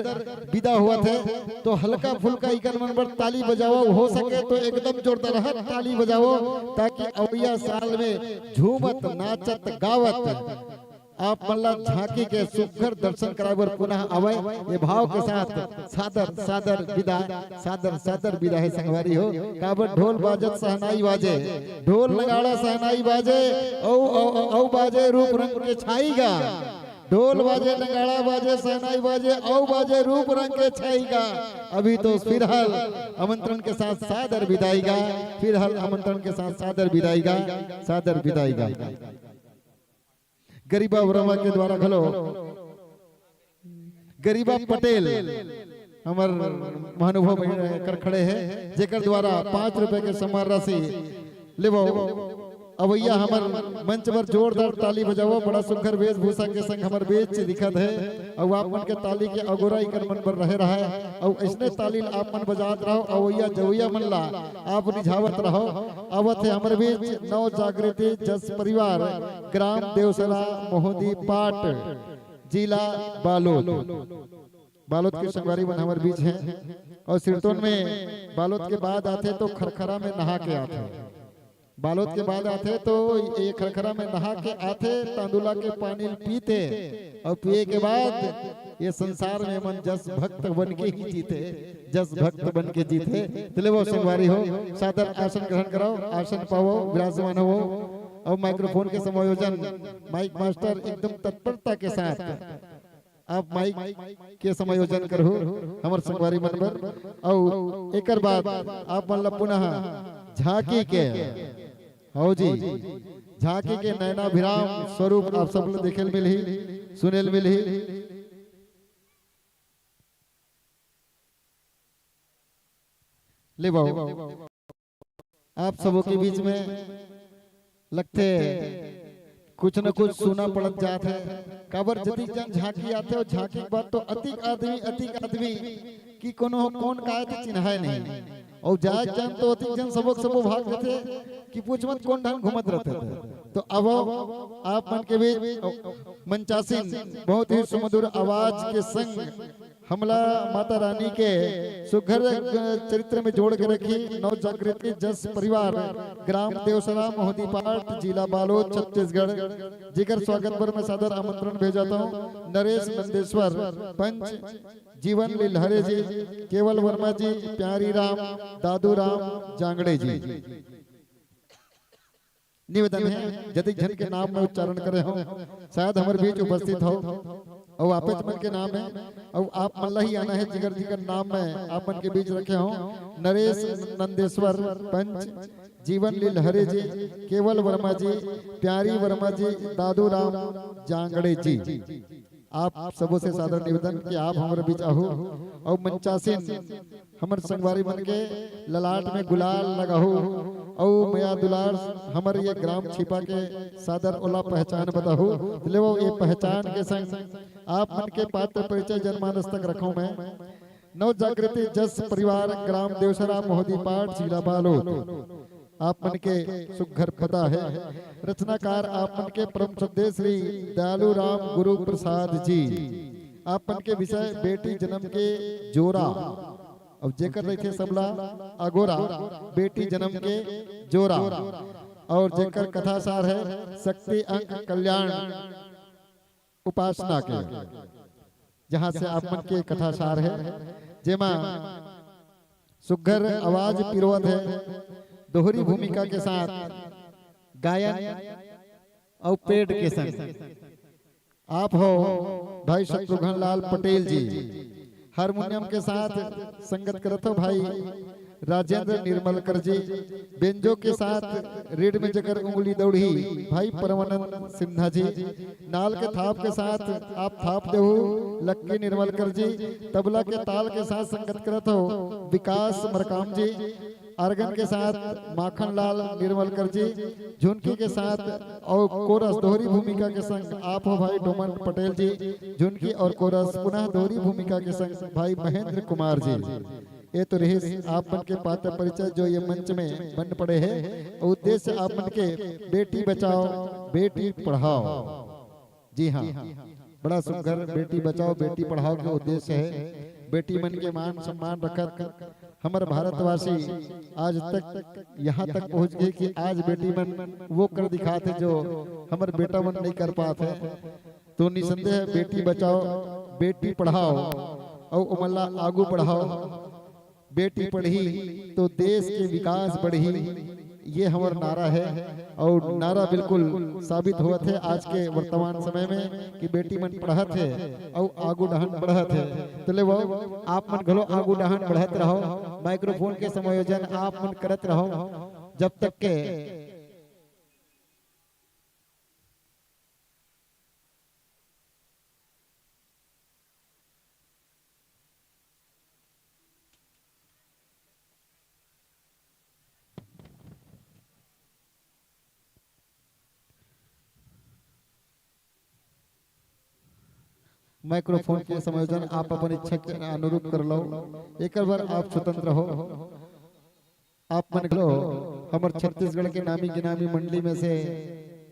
विदा हुआ थे। तो हल्का फुल्का इकर मन पर ताली बजाओ, हो सके तो एकदम जोरदार ताली बजाओ, ताकि अवैया साल में झूमत नाचत गावत आप मल्ला झांकी के सुघर दर्शन करावर पुनः आवे। ये भाव के साथ सादर सादर विदा, सादर सादर विदा है संगवारी हो। काबर ढोल बाजत सहनाई बाजे, ढोल नगाड़ा सहनाई बाजे, औ बाजे रूप रंग के छाईगा। ढोल बाजे नगाड़ा बाजे सहनाई बाजे औ बाजे रूप रंग के छाईगा। अभी तो फिलहाल आमंत्रण के साथ सादर विदाईगा, फिलहाल आमंत्रण के साथ सादर विदाईगा, सादर विदाईगा। गरीबा वर्मा के द्वारा खलो गरीबा पटेल हमार महानुभव कर खड़े हैं, जेकर द्वारा 5 रुपए के सम्मान राशि लेवो। अवैया हमार मंच पर जोरदार ताली बजाओ। बड़ा सुंदर वेशभूषा के संग हमार बेच दिखत है और आप मन के ताली के अगोराई कर मन पर रहे रहा है और इसने ताली आप मन बजात रहो। अवैया जवैया मन ला आप रिझावत रहो। आवत है हमारे बीच नव जागृति जस परिवार, ग्राम देवसरा मोहदी पाट, जिला बालोद। बालोद के संगवारी मन हमारे बीच है और सिरतोन में बालोद के बाद आते तो खरखरा में नहा के आते। बालोद के बाद आते तो ये खरखरा में नहा के आते, तांदुला के पानी पीते और पिए के बाद ये संसार में मन जस भक्त बन के ही जीते, जस भक्त बन के जीते। चले वो संगवारी हो सादर आसन ग्रहण कराओ, आसन पाओ, विराजमान हो और माइक्रोफोन के समायोजन माइक मास्टर एकदम तत्परता के साथ आप माइक के समायोजन करो हमारे संगवारी मन पर। और एक बाद आप मन पुनः झांकी के हो जी, झांकी के नयनाभिराम स्वरूप आप सब लोग देखेल मिली, सुनेल मिली। ले बाबू आप सबों के बीच में लगते कुछ न कुछ सुना पड़त जात है। काबर जति जन झांकी आते और झांकी के बाद तो अतिक आदमी की कोनो कौन काहे थे चिन्हाए नहीं और जाए जन तो अतिक जन सबो भाग थे कि पूछ मत कौन ढंग घुमत रहते थे। तो अब आप मन के बीच मंचासीन बहुत ही सुमधुर आवाज के संग हमला माता रानी के सुघर चरित्र में जोड़ के रखी नव जागृति जस परिवार, ग्राम देवसरा मोहदी पाट, जिला बालोद, छत्तीसगढ़। जिगर स्वागत पर मैं सादर आमंत्रण भेजाता हूँ नरेश नंदेश्वर, पंच जीवन लीलहरे जी, केवल वर्मा जी, प्यारी राम, दादू राम जांगड़े जी। निवेदन है यदि जन के नाम में उच्चारण करे हो, शायद हमारे बीच उपस्थित हो और आप मन के नाम है और आप मल्ला ही आना है। जिगर जिगर नाम में आप मन के बीच रखे हो नरेश नंदेश्वर, पंच जीवन लीलहरे जी, केवल वर्मा जी, प्यारी वर्मा जी, दादू राम जांगड़े जी। आप सबों से सादर निवेदन कि आप हमारे बीच आहू और मंचासीन हमारे संगवारी मन के ललाट में गुलाल लगाहू और मया दुलार हमारे ये ग्राम छिपा के सादर ओला पहचान बताहू। ले वो ये पहचान के संग आप मन के पात्र परिचय जनमानस तक रखूं मैं। नव जागृति जस परिवार, ग्राम देवसरा मोहदी पाट, जिला बालोद। आप मन के सुघर पता है। रचनाकार आप मन के परम श्रद्धेय श्री दयालु राम गुरु प्रसाद जी। आप मन के विषय बेटी जन्म के जोरा अब जेकर रखे सबला अगोरा, बेटी जन्म के जोरा और जेकर कथा सार है शक्ति अंक कल्याण उपासना के, जहां से आप मन के कथा सार है जेमा सुघर आवाज पिरोवत है दोहरी भूमिका के साथ गायन और पेड़ के संग। आप हो भाई शत्रुघ्न लाल पटेल जी, हारमोनियम के साथ संगत करत हो भाई राजेंद्र निर्मलकर जी। बेंजो के साथ रेड में जकर उंगली दौड़ी भाई परमानंद सिन्हा जी। नाल के थाप के साथ आप थाप देहु लक्की निर्मलकर जी। तबला के ताल के साथ संगत करत हो विकास मरकाम जी। आर्गन के साथ माखन लाल निर्मलकर जी। झुनकी के साथ और कोरस दोहरी भूमिका के संग आप हो भाई डोमन पटेल जी। झुनकी और कोरस पुनः दोहरी भूमिका के संग भाई महेंद्र कुमार जी। ये तो रही आप मन के पात्र परिचय जो ये मंच में बन पड़े हैं। उद्देश्य आप मन के बेटी बचाओ बेटी पढ़ाओ। जी हाँ, बड़ा सुंदर बेटी बचाओ बेटी पढ़ाओ का उद्देश्य है। बेटी मन के मान सम्मान रखत हमारे भारतवासी आज तक यहाँ तक पहुँच गए कि आज बेटी मन वो कर दिखाते जो हमारे बेटा मन नहीं कर पाते। तो निसंदेह बेटी बचाओ बेटी पढ़ाओ और उमल्ला आगू बढ़ाओ। बेटी पढ़ी तो देश के विकास बढ़ी, ये हमारा नारा है। और नारा बिल्कुल साबित हुआ थे आज के वर्तमान समय में कि बेटी मन पढ़त है और आगू डहन बढ़त है। तो ले वो आप मन घलो आगू डहन बढ़त रहो। माइक्रोफोन के समायोजन आप मन करत रहो जब तक के माइक्रोफोन के समायोजन आप अपन इच्छा के अनुरूप कर लो। एक बार आप स्वतंत्र हो। आप मन लो हमार छत्तीसगढ़ के नामी गिनामी मंडली में से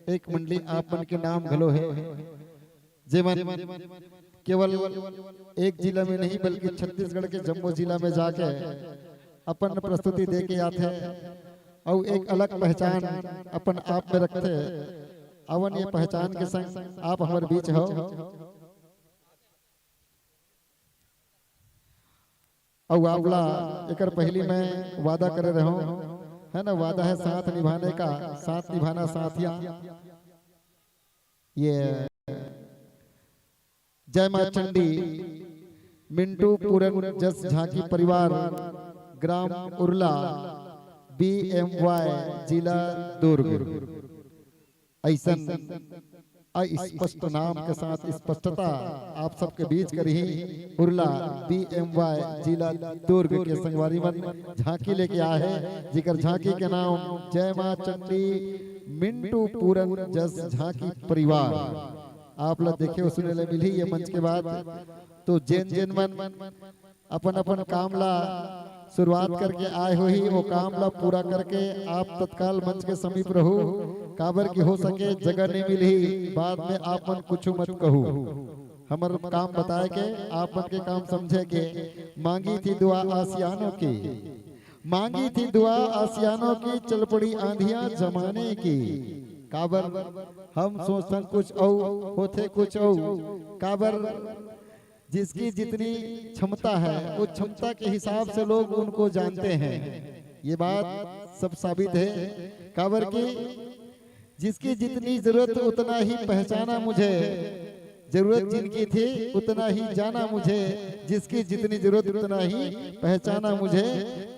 एक मंडली आप मन के नाम घलो है। जेमन केवल एक जिला में नहीं बल्कि छत्तीसगढ़ के जम्मू जिला में जाके अपन प्रस्तुति दे के आते और एक अलग पहचान अपन आप में रखते। अवन ये पहचान के संग आप हमारे बीच हो। और आपला एक पहली मैं वादा कर रहा हूँ है ना। वादा है साथ निभाने का, साथ निभाना साथिया। ये जय मां चंडी मिंटू पूरन जस झांकी परिवार ग्राम उर्ला BMY जिला दुर्ग। ऐसा स्पष्ट नाम के साथ स्पष्टता आप सबके बीच करी उर्ला BMY जिला दुर्ग के संगवारी मन झांकी लेके आए हैं। जिकर झांकी के नाम जय मां चंडी मिंटू पूरन जस झांकी परिवार। आप लोग देखे सुने ले मिली ये मंच के बाद। तो जैन जैन मन अपन अपन काम ला शुरुआत करके आए हो ही वो काम ला पूरा करके आप तत्काल मंच के समीप रहो। काबर की हो सके जगह नहीं मिली बाद में आप मन कुछ मत कहू। हमार काम बताए के आप मन के काम समझे के। मांगी थी दुआ आसियानों की, मांगी थी दुआ आसियानों की, चल पड़ी आंधियां जमाने की। काबर हम सोचते कुछ औ होते कुछ औ। काबर जिसकी जितनी क्षमता है उस क्षमता के हिसाब से लोग उनको जानते हैं। ये बात सब साबित है। काबर की जिसकी जितनी जरूरत उतना ही पहचाना मुझे, जरूरत जिनकी थी उतना ही जाना मुझे, जिसकी जितनी जरूरत उतना ही पहचाना मुझे।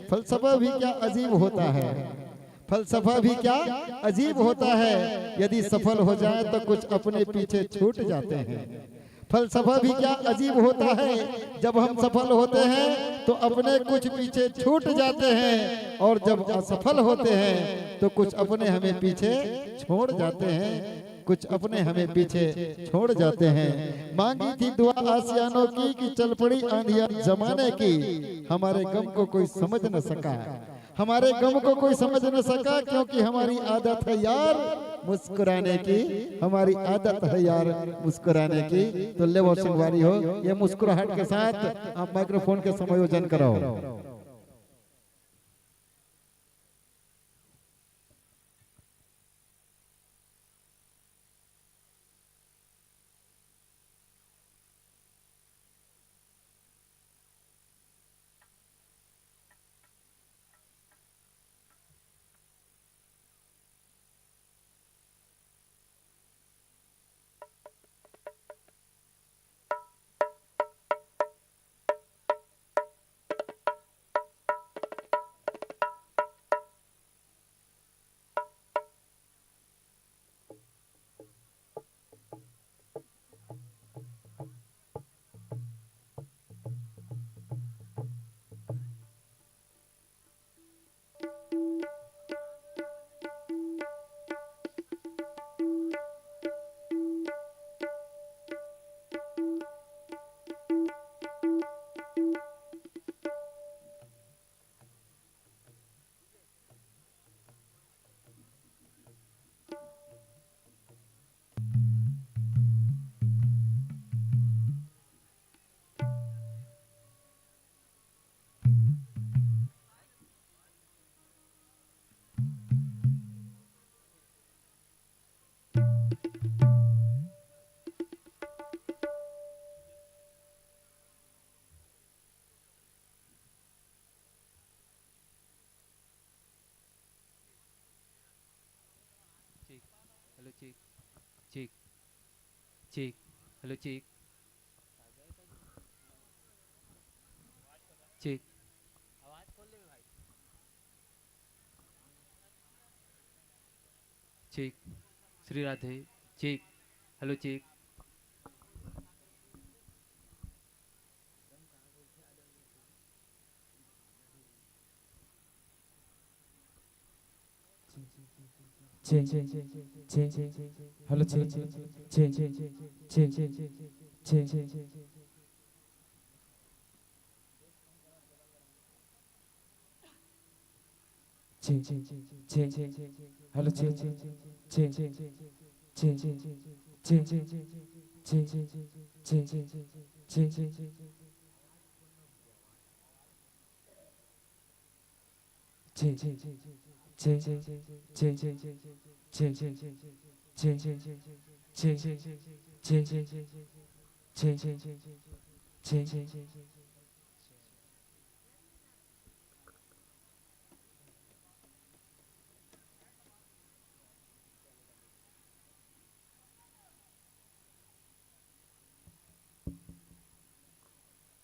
फलसफा भी क्या अजीब होता है, फलसफा भी क्या अजीब होता है। यदि सफल हो जाए तो कुछ अपने पीछे छूट जाते हैं। फलसफा भी क्या अजीब होता है, जब हम सफल होते हैं तो अपने कुछ पीछे छूट जाते हैं, और जब असफल होते हैं तो कुछ अपने हमें पीछे छोड़ जाते हैं, कुछ अपने हमें पीछे छोड़ जाते हैं। मांगी थी दुआ आसियानों की कि चल पड़ी आंधियां जमाने की। हमारे गम को कोई समझ न सका, हमारे गम को कोई समझ न सका, क्योंकि हमारी आदत है यार मुस्कुराने की, हमारी आदत है यार मुस्कुराने की। तो ले वो संगवारी हो, ये मुस्कुराहट के साथ आप माइक्रोफोन के समायोजन कराओ। Check check check hello check check check Shri Radhe check hello check check check hello check check check check hello check check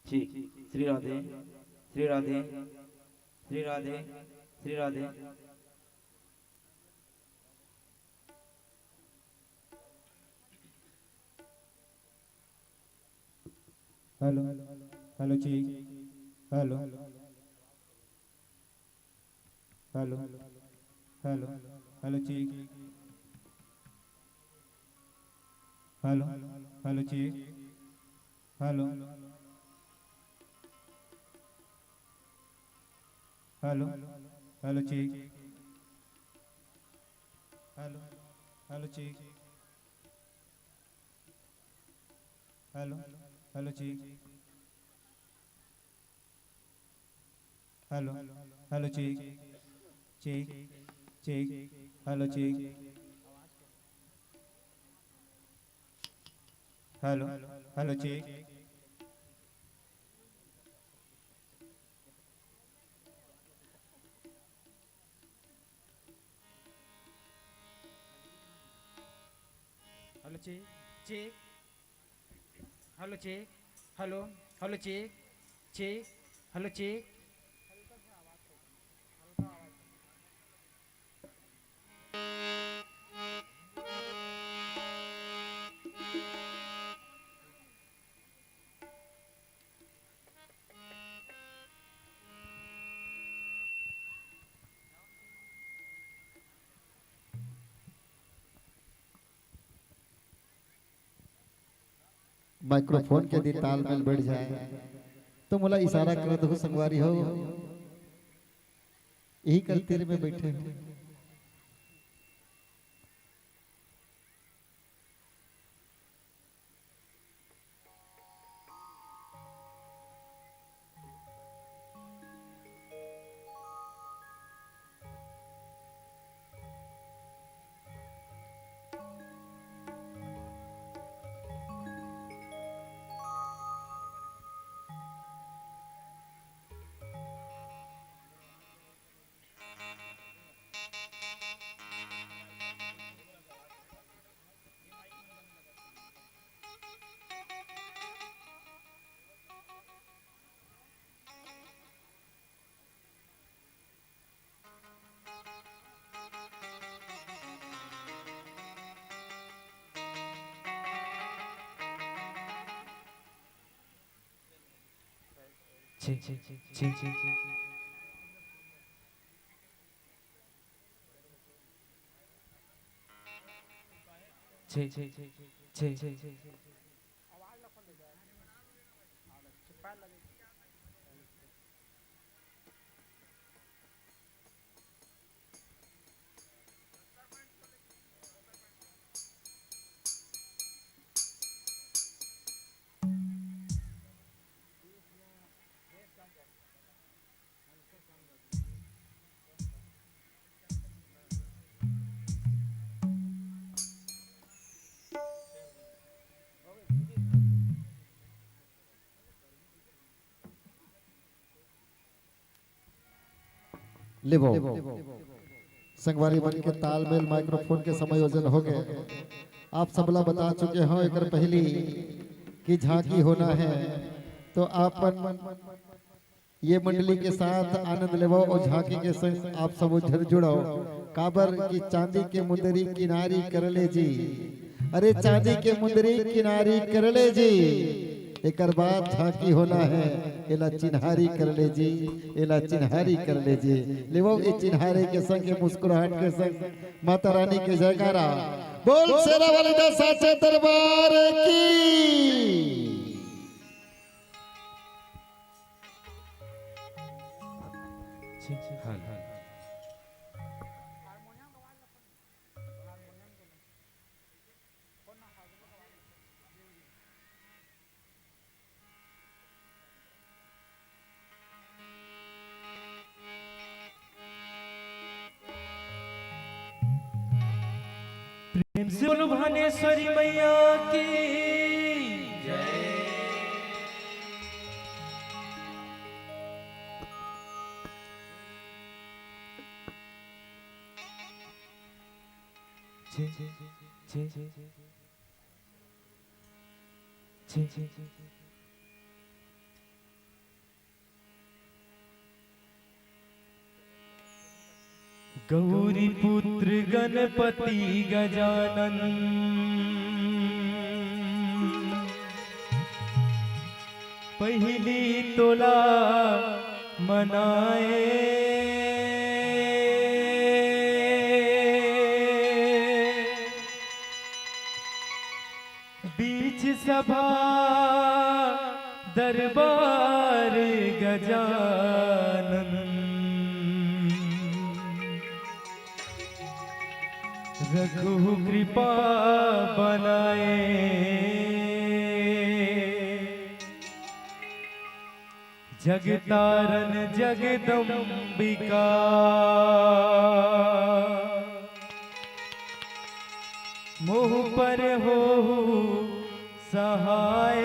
ठीक Shri Radhe Shri Radhe Shri Radhe Shri Radhe hello hello check hello hello hello hello check hello hello check hello hello hello check hello hello check hello hello check hello hello check check hello check hello hello check hello check check hello check hello hello check check hello check microphone के यदि तालमेल बढ़ जाए तो मोला इशारा कर दो संगवारी हो यही कल तेरे में बैठे हो check लेबो संगवारी बन के तालमेल माइक्रोफोन के समायोजन हो गए। आप सबला बता चुके हो एक पहली की झांकी होना है, तो आप ये मंडली के साथ आनंद लेवो और झांकी के संग आप सब उधर जुड़ो। काबर की चांदी के मुंदरी किनारी कर ले जी, अरे चांदी के मुंदरी किनारी कर ले जी, एक बाद झांकी होना है, एला चिन्हारी कर ले जी, एला चिन्हारी कर ले जी। लेवो ये चिन्हारे के संग मुस्कुराहट के संग माता रानी के जयकारा बोल शेरा वाली दा साचे दरबार की। प्रेम से बोलो भानेश्वरी मैया की गौरी पुत्र गणपति गजानन पहली तोला मनाए बीच सभा दरबार गजानन रघु कृपा बनाए जगतारन जगदम्बिका मोह पर हो सहाय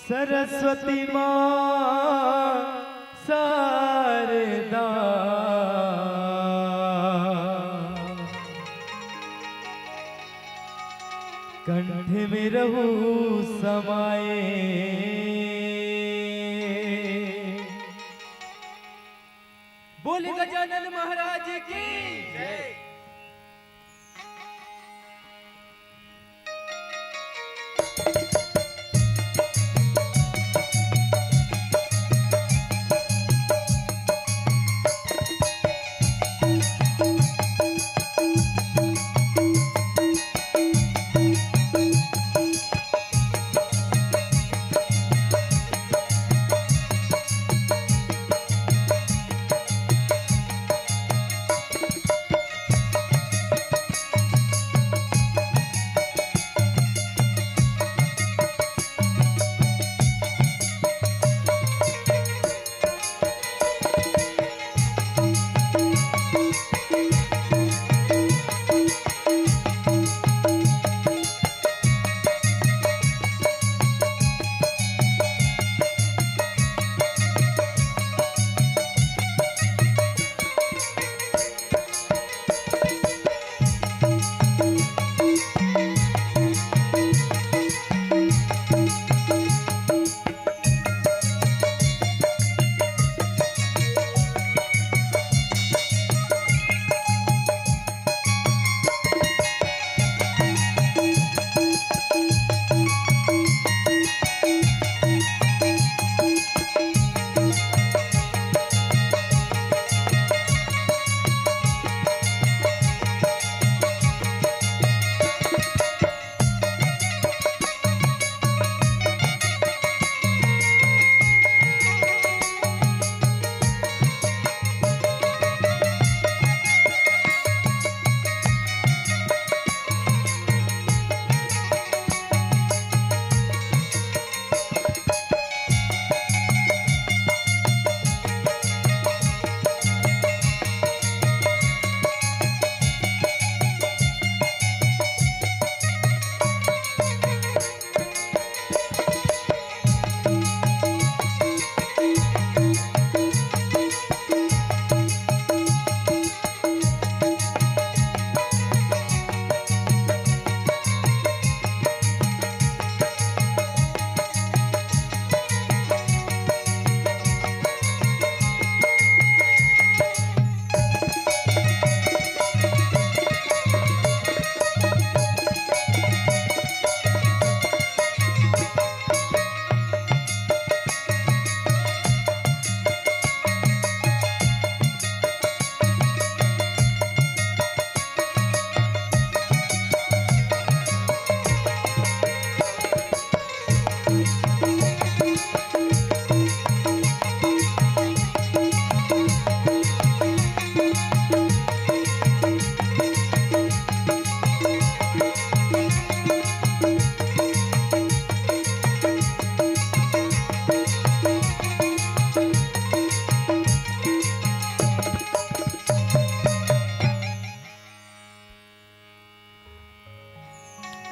सरस्वती माँ शारदा कंठ में रहू समाए बोले गजानन महाराज की जय।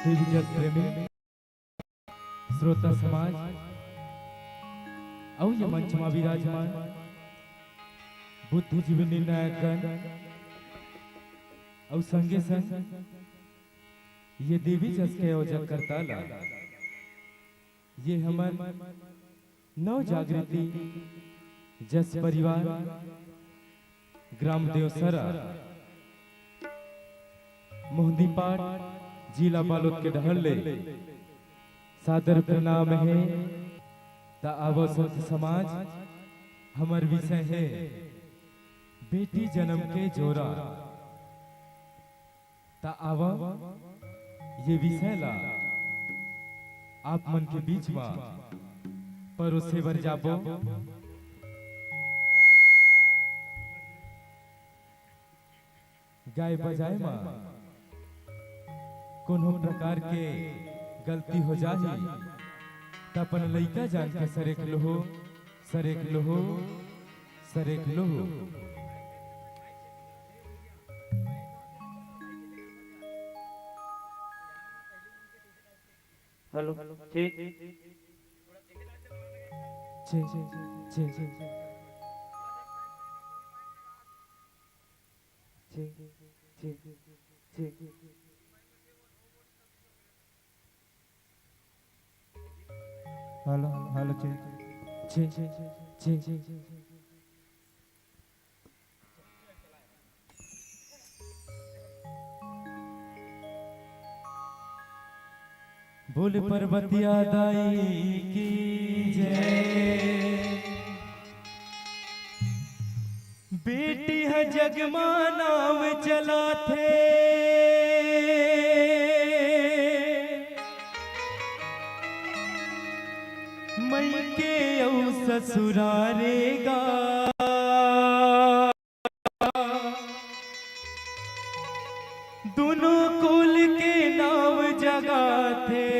दिग्गज प्रेमी श्रोता समाज और ये मंच में विराजमान बुद्धिजीवी निर्णायकगण और संगे संग ये देवी जस के आयोजक करताला ये हमार नव जागृति जस परिवार ग्राम देवसरा मोहंदी पाठ जिला बालोद के ढहले सादर प्रणाम है ता आवो संत समाज हमार विषय है बेटी जन्म के जोरा ता आवो ये विषय ला आप मन के बीच में परोसे बर जाबो गाय बजाए में कोनो प्रकार के गलती हो जाही त अपन लइका जान के सरेक लोहो सरेक लोहो सरेक लोहो। हेलो ठीक छे छे छे छे छे छे छे हेलो हेलो चेक छे छे छे छे छे बोल पर्वतिया दाई की जय बेटी है जगमा नाम चला थे मई के औ ससुरारेगा दोनों कुल के नाम जगा थे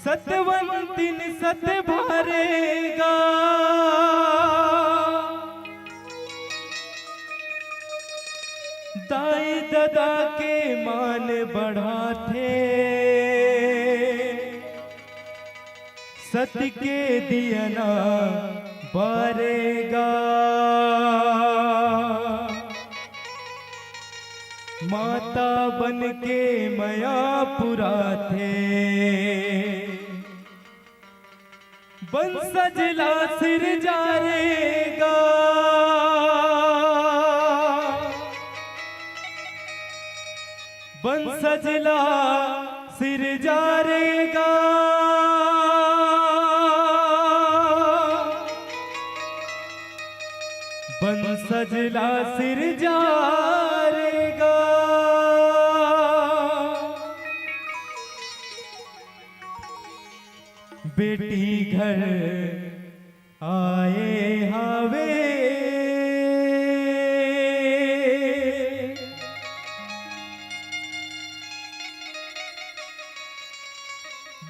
सतवंतिन सत भरेगा दाई दादा के मान बढ़ा थे सत्य के दियना बरेगा माता बन के मया पुरा थे बंसजला सिर जारेगा बंसजला सिर जारेगा बंसजला सिर जारेगा बेटी घर आए हावे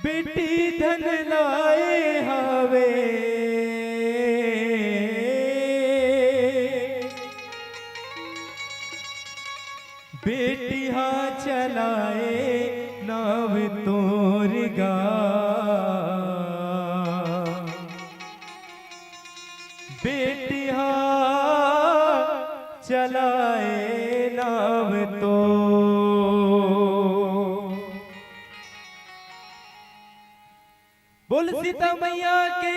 बेटी धन लाए हावे बेटी हा चलाए नाव तोरगा बेटी हा चलाए नाव तो बोल सीता मैया की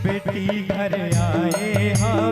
बेटी घर आए हाँ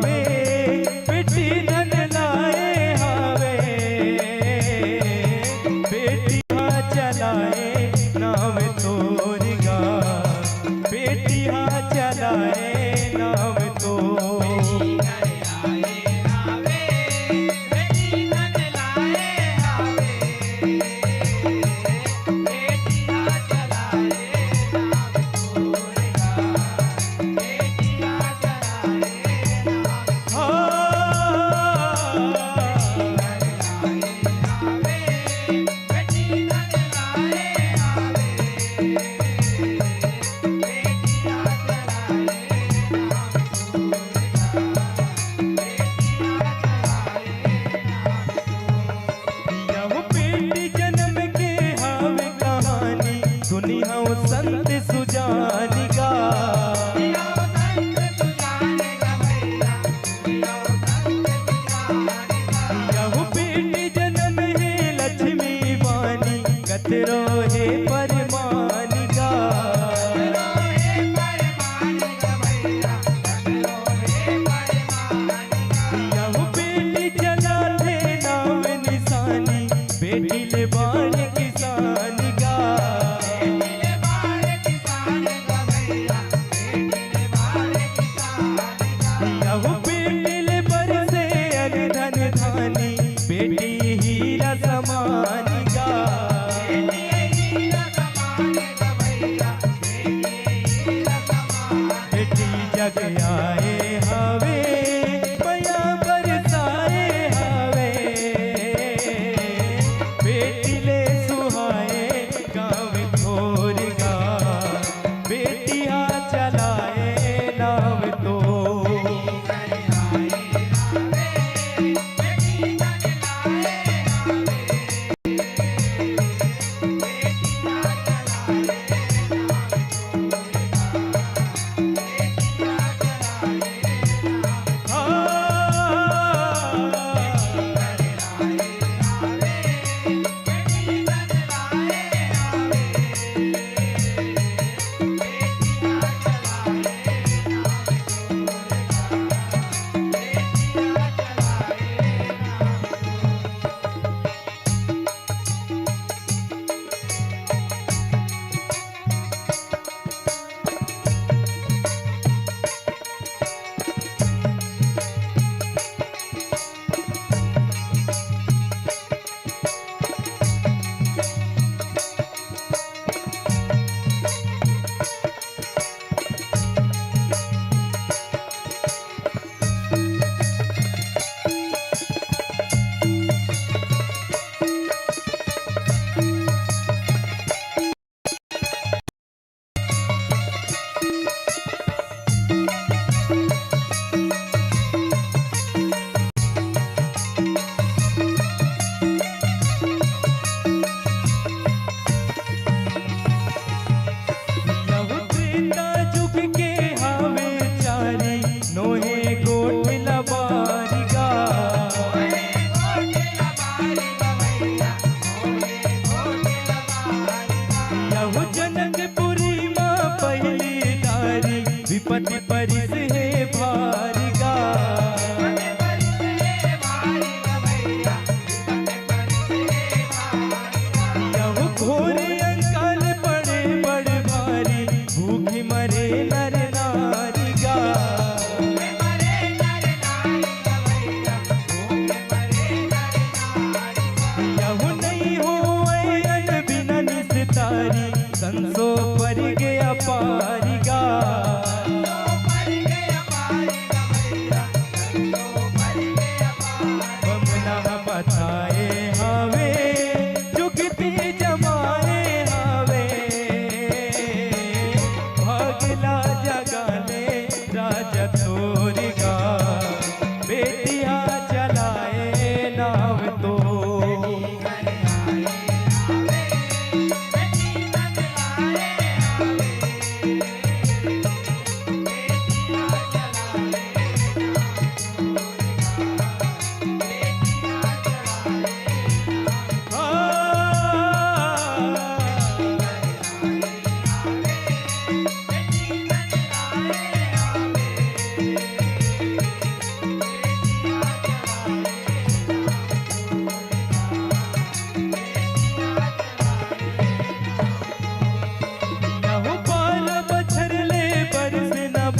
रोहे परमान का यहु बेटी चला थे नाम निशानी बेटी ले बाण किसान का यहु बेटी ले बरसे अनधन धानी बेटी हीरा समान का बेटी जग आए हवे पया बरसाए हवे बेटी ले सुहाए गाँव थोर गा बेटी आ चलाए नाव तो विपत्ति परिस है भारी गा यहु घोर अंकाल पड़े बड़ भारी भूखी मरे नर नारी गा यहु नहीं हो अन बिना निस्तारी संसो पर गया पारी गा बताए हवे जुगती जमाए हवे भागला जगाले राजा तोरिगा बेटिया चलाए नाव तो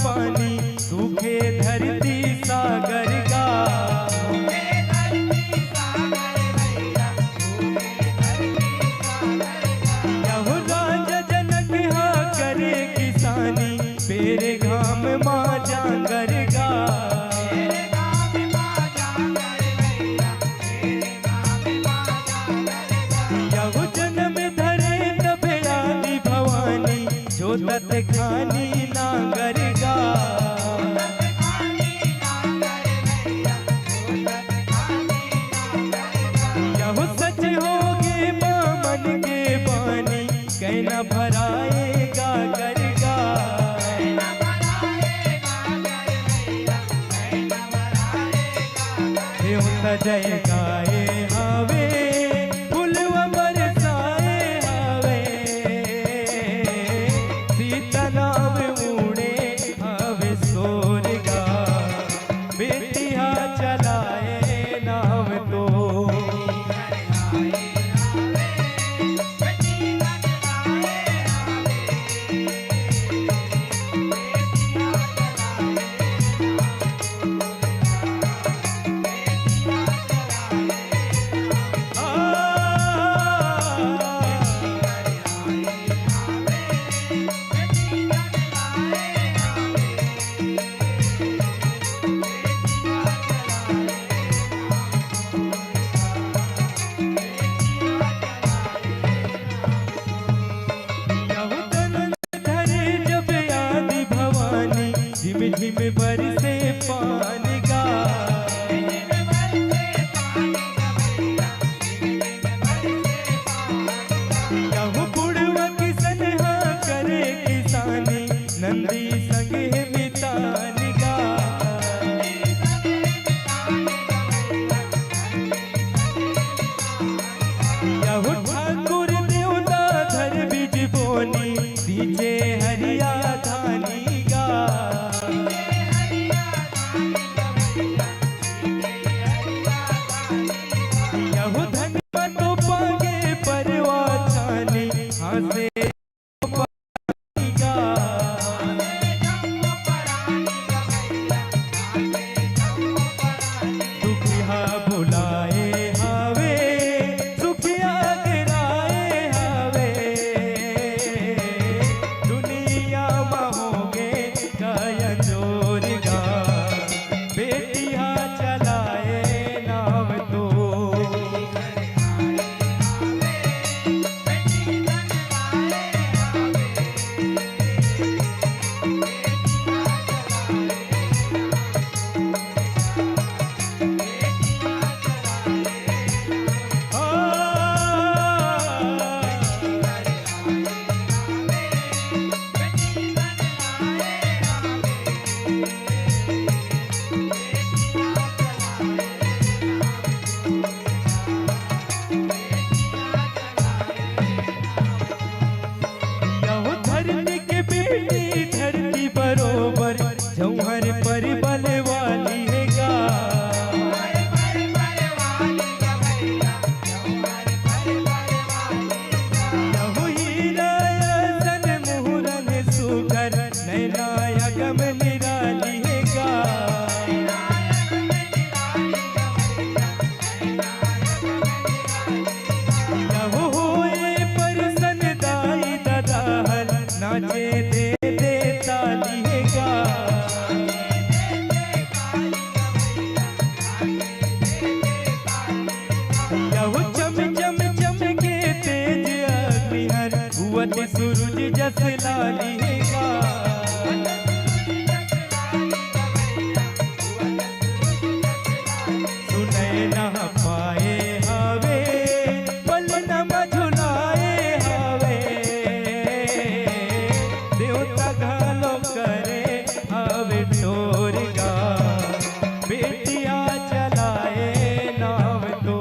पानी सूखे धरती सागर का यहु राजा जनक हा करे किसानी पेरे घाम माँ जांगर का यहु जन्म धरे तबे आदि भवानी जो तत खानी नांगर का यहु सच होगे बामन के बानी कहना भराएगा गरगा जय गाए हवे फुलवा बरसाए यहो चम चम चमके तेज अग्निहर हुवत सूरज जस लाली का सुनय ना पाए हवे पल न मझुलाए हवे देवता घालो करे हवे डोर गा बेटिया चलाए नाव तो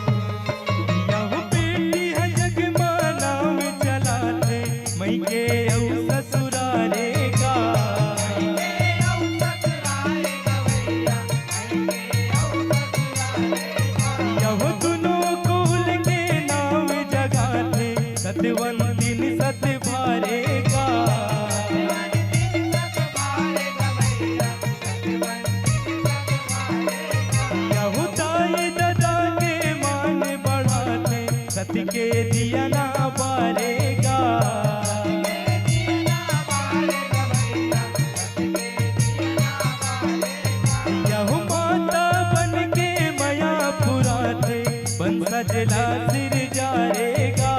यहो बेटी है जग मानाव चलाते मई के औ ससुरारे का यहो दुनो कुल के नाम जगाते सतवंतिन सत भारे का यहो ताई दादा के मान बढ़ाते सत के दिया ना बारेगा यहो माता बन के मया पुराते बन सजला सिर जारेगा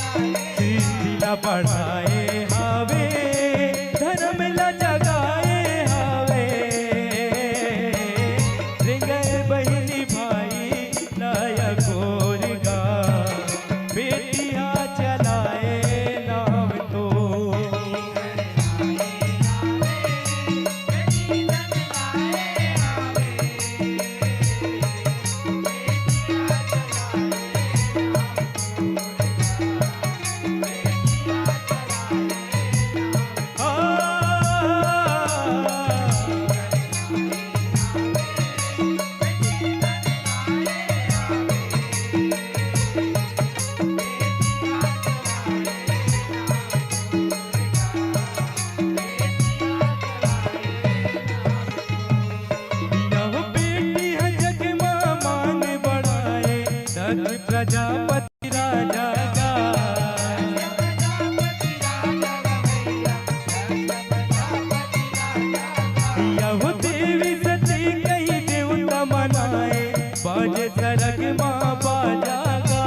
सृष्टिला बढ़ाए हावे धर्म ला जगाए हावे रिंगय बहिनी भाई लाया गोरगा बेटिया चलाए नाव तो यहो बेटी है जग मां मान बढ़ाए दक्ष प्रजापति राजा का यहो देवी सती कही देवता मनाए बाजे सरग मां बाजा का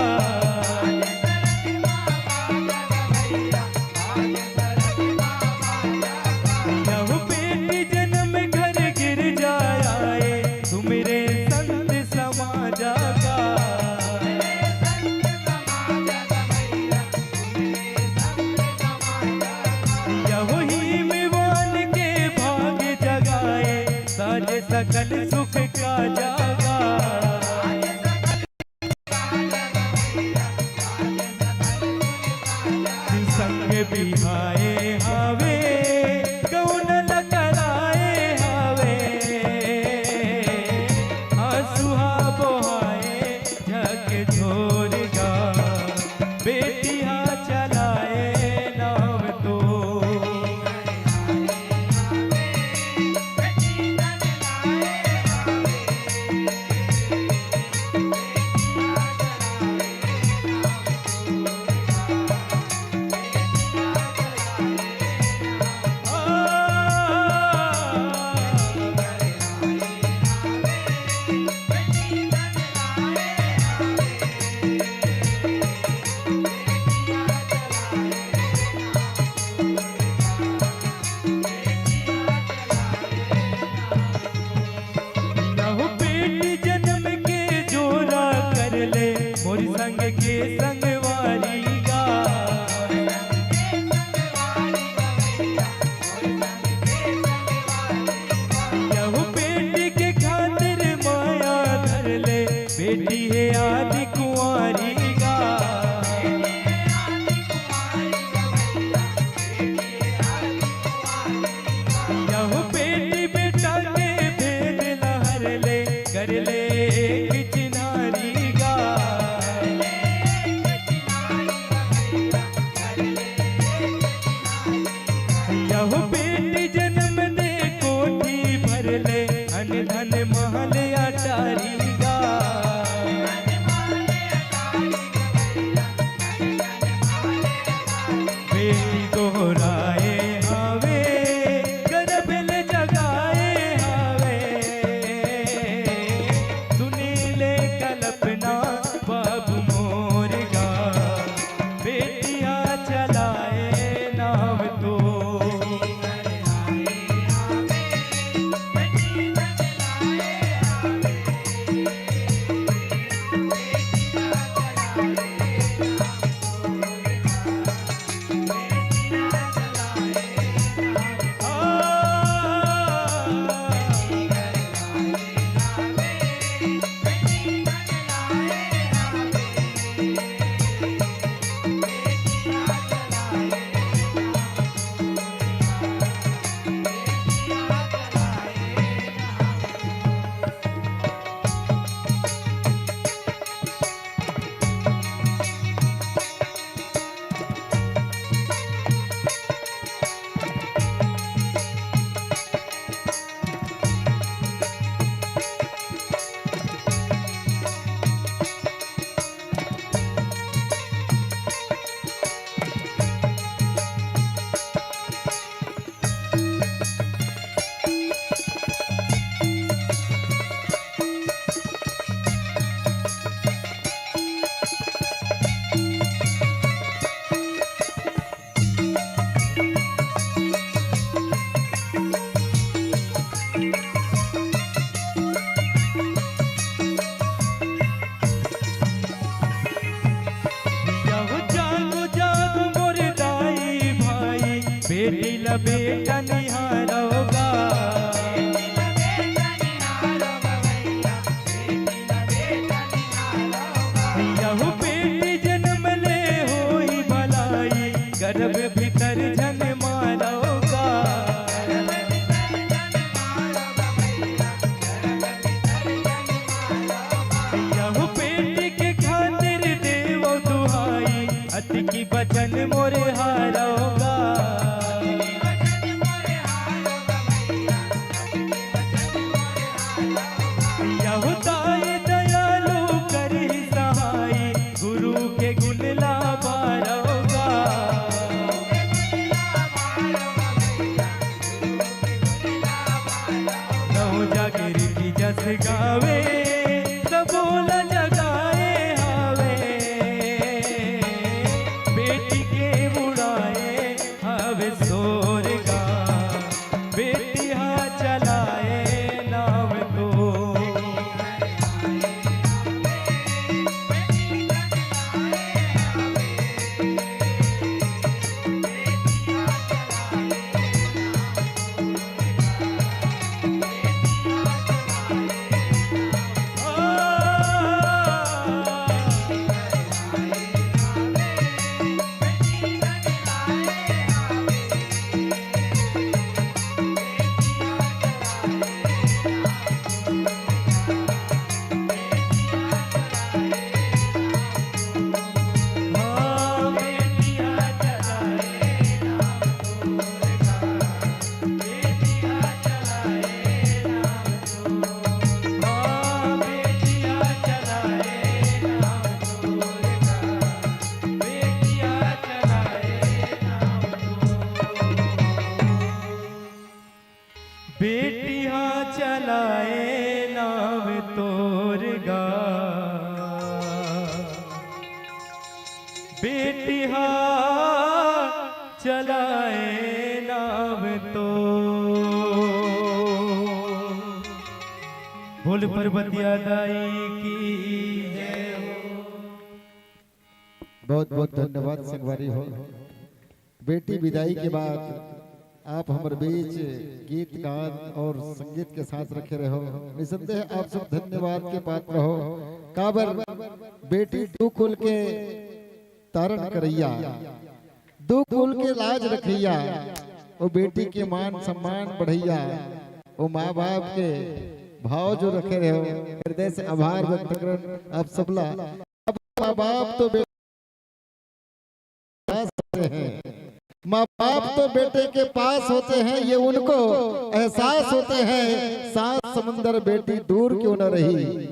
यहो बेटी जन्म घर गिर जाए तुमरे संत समाजा का यहो हिमवान के भाग जगाए साजे सकल सुख का जागा संग बिहाए हावे कौन न कराए हावे आंसुहा बोहाए जग झोरगा बेटिया चलाए नाव तो यहु बेटी जन्म दे कोठी भर ले अन धन महल अटारी गा बेटी गोराए हावे गर्भ ले जगाए हावे सुनीले कल्पना बाबू मोर गा बेटिया चलाए नाव तो बेटी ला बेटा निहारोगा यहु बेटी जन्म ले होई भलाई गर्भ भीतर जन मारोगा यहु बेटी के खातिर देवो दुहाई अति की बचन मोरे हारोगा यहुदाई दयालु करी सहाय गुरु के गुण लाभारोगा नौ जागिर की जस गावे सबोल जगाए हावे बेटी के बुढ़ाए हावे सोर गा बेटी हा चलाए नाव तो बेटिया चलाए नाव तोरगा बेटिया चलाए नाव तो बोल पर्वतिया दाई की जय हो। बहुत बहुत धन्यवाद संगवारी हो। बेटी विदाई के बाद आप हमारे बीच गीत गान और संगीत के साथ रखे रहो। निसंदेह आप सब धन्यवाद के पात्र हो। काबर बेटी दू कुल के तारण करैया, दू कुल के लाज रखैया, वो बेटी के मान सम्मान बढ़ैया, वो माँ बाप के भाव जो रखे रहे हो, हृदय से आभार व्यक्त कर आप सबला। अब माँ बाप तो हैं माँ बाप तो बेटे के पास होते हैं, ये उनको एहसास होते हैं। सात समुंदर बेटी दूर क्यों न रही,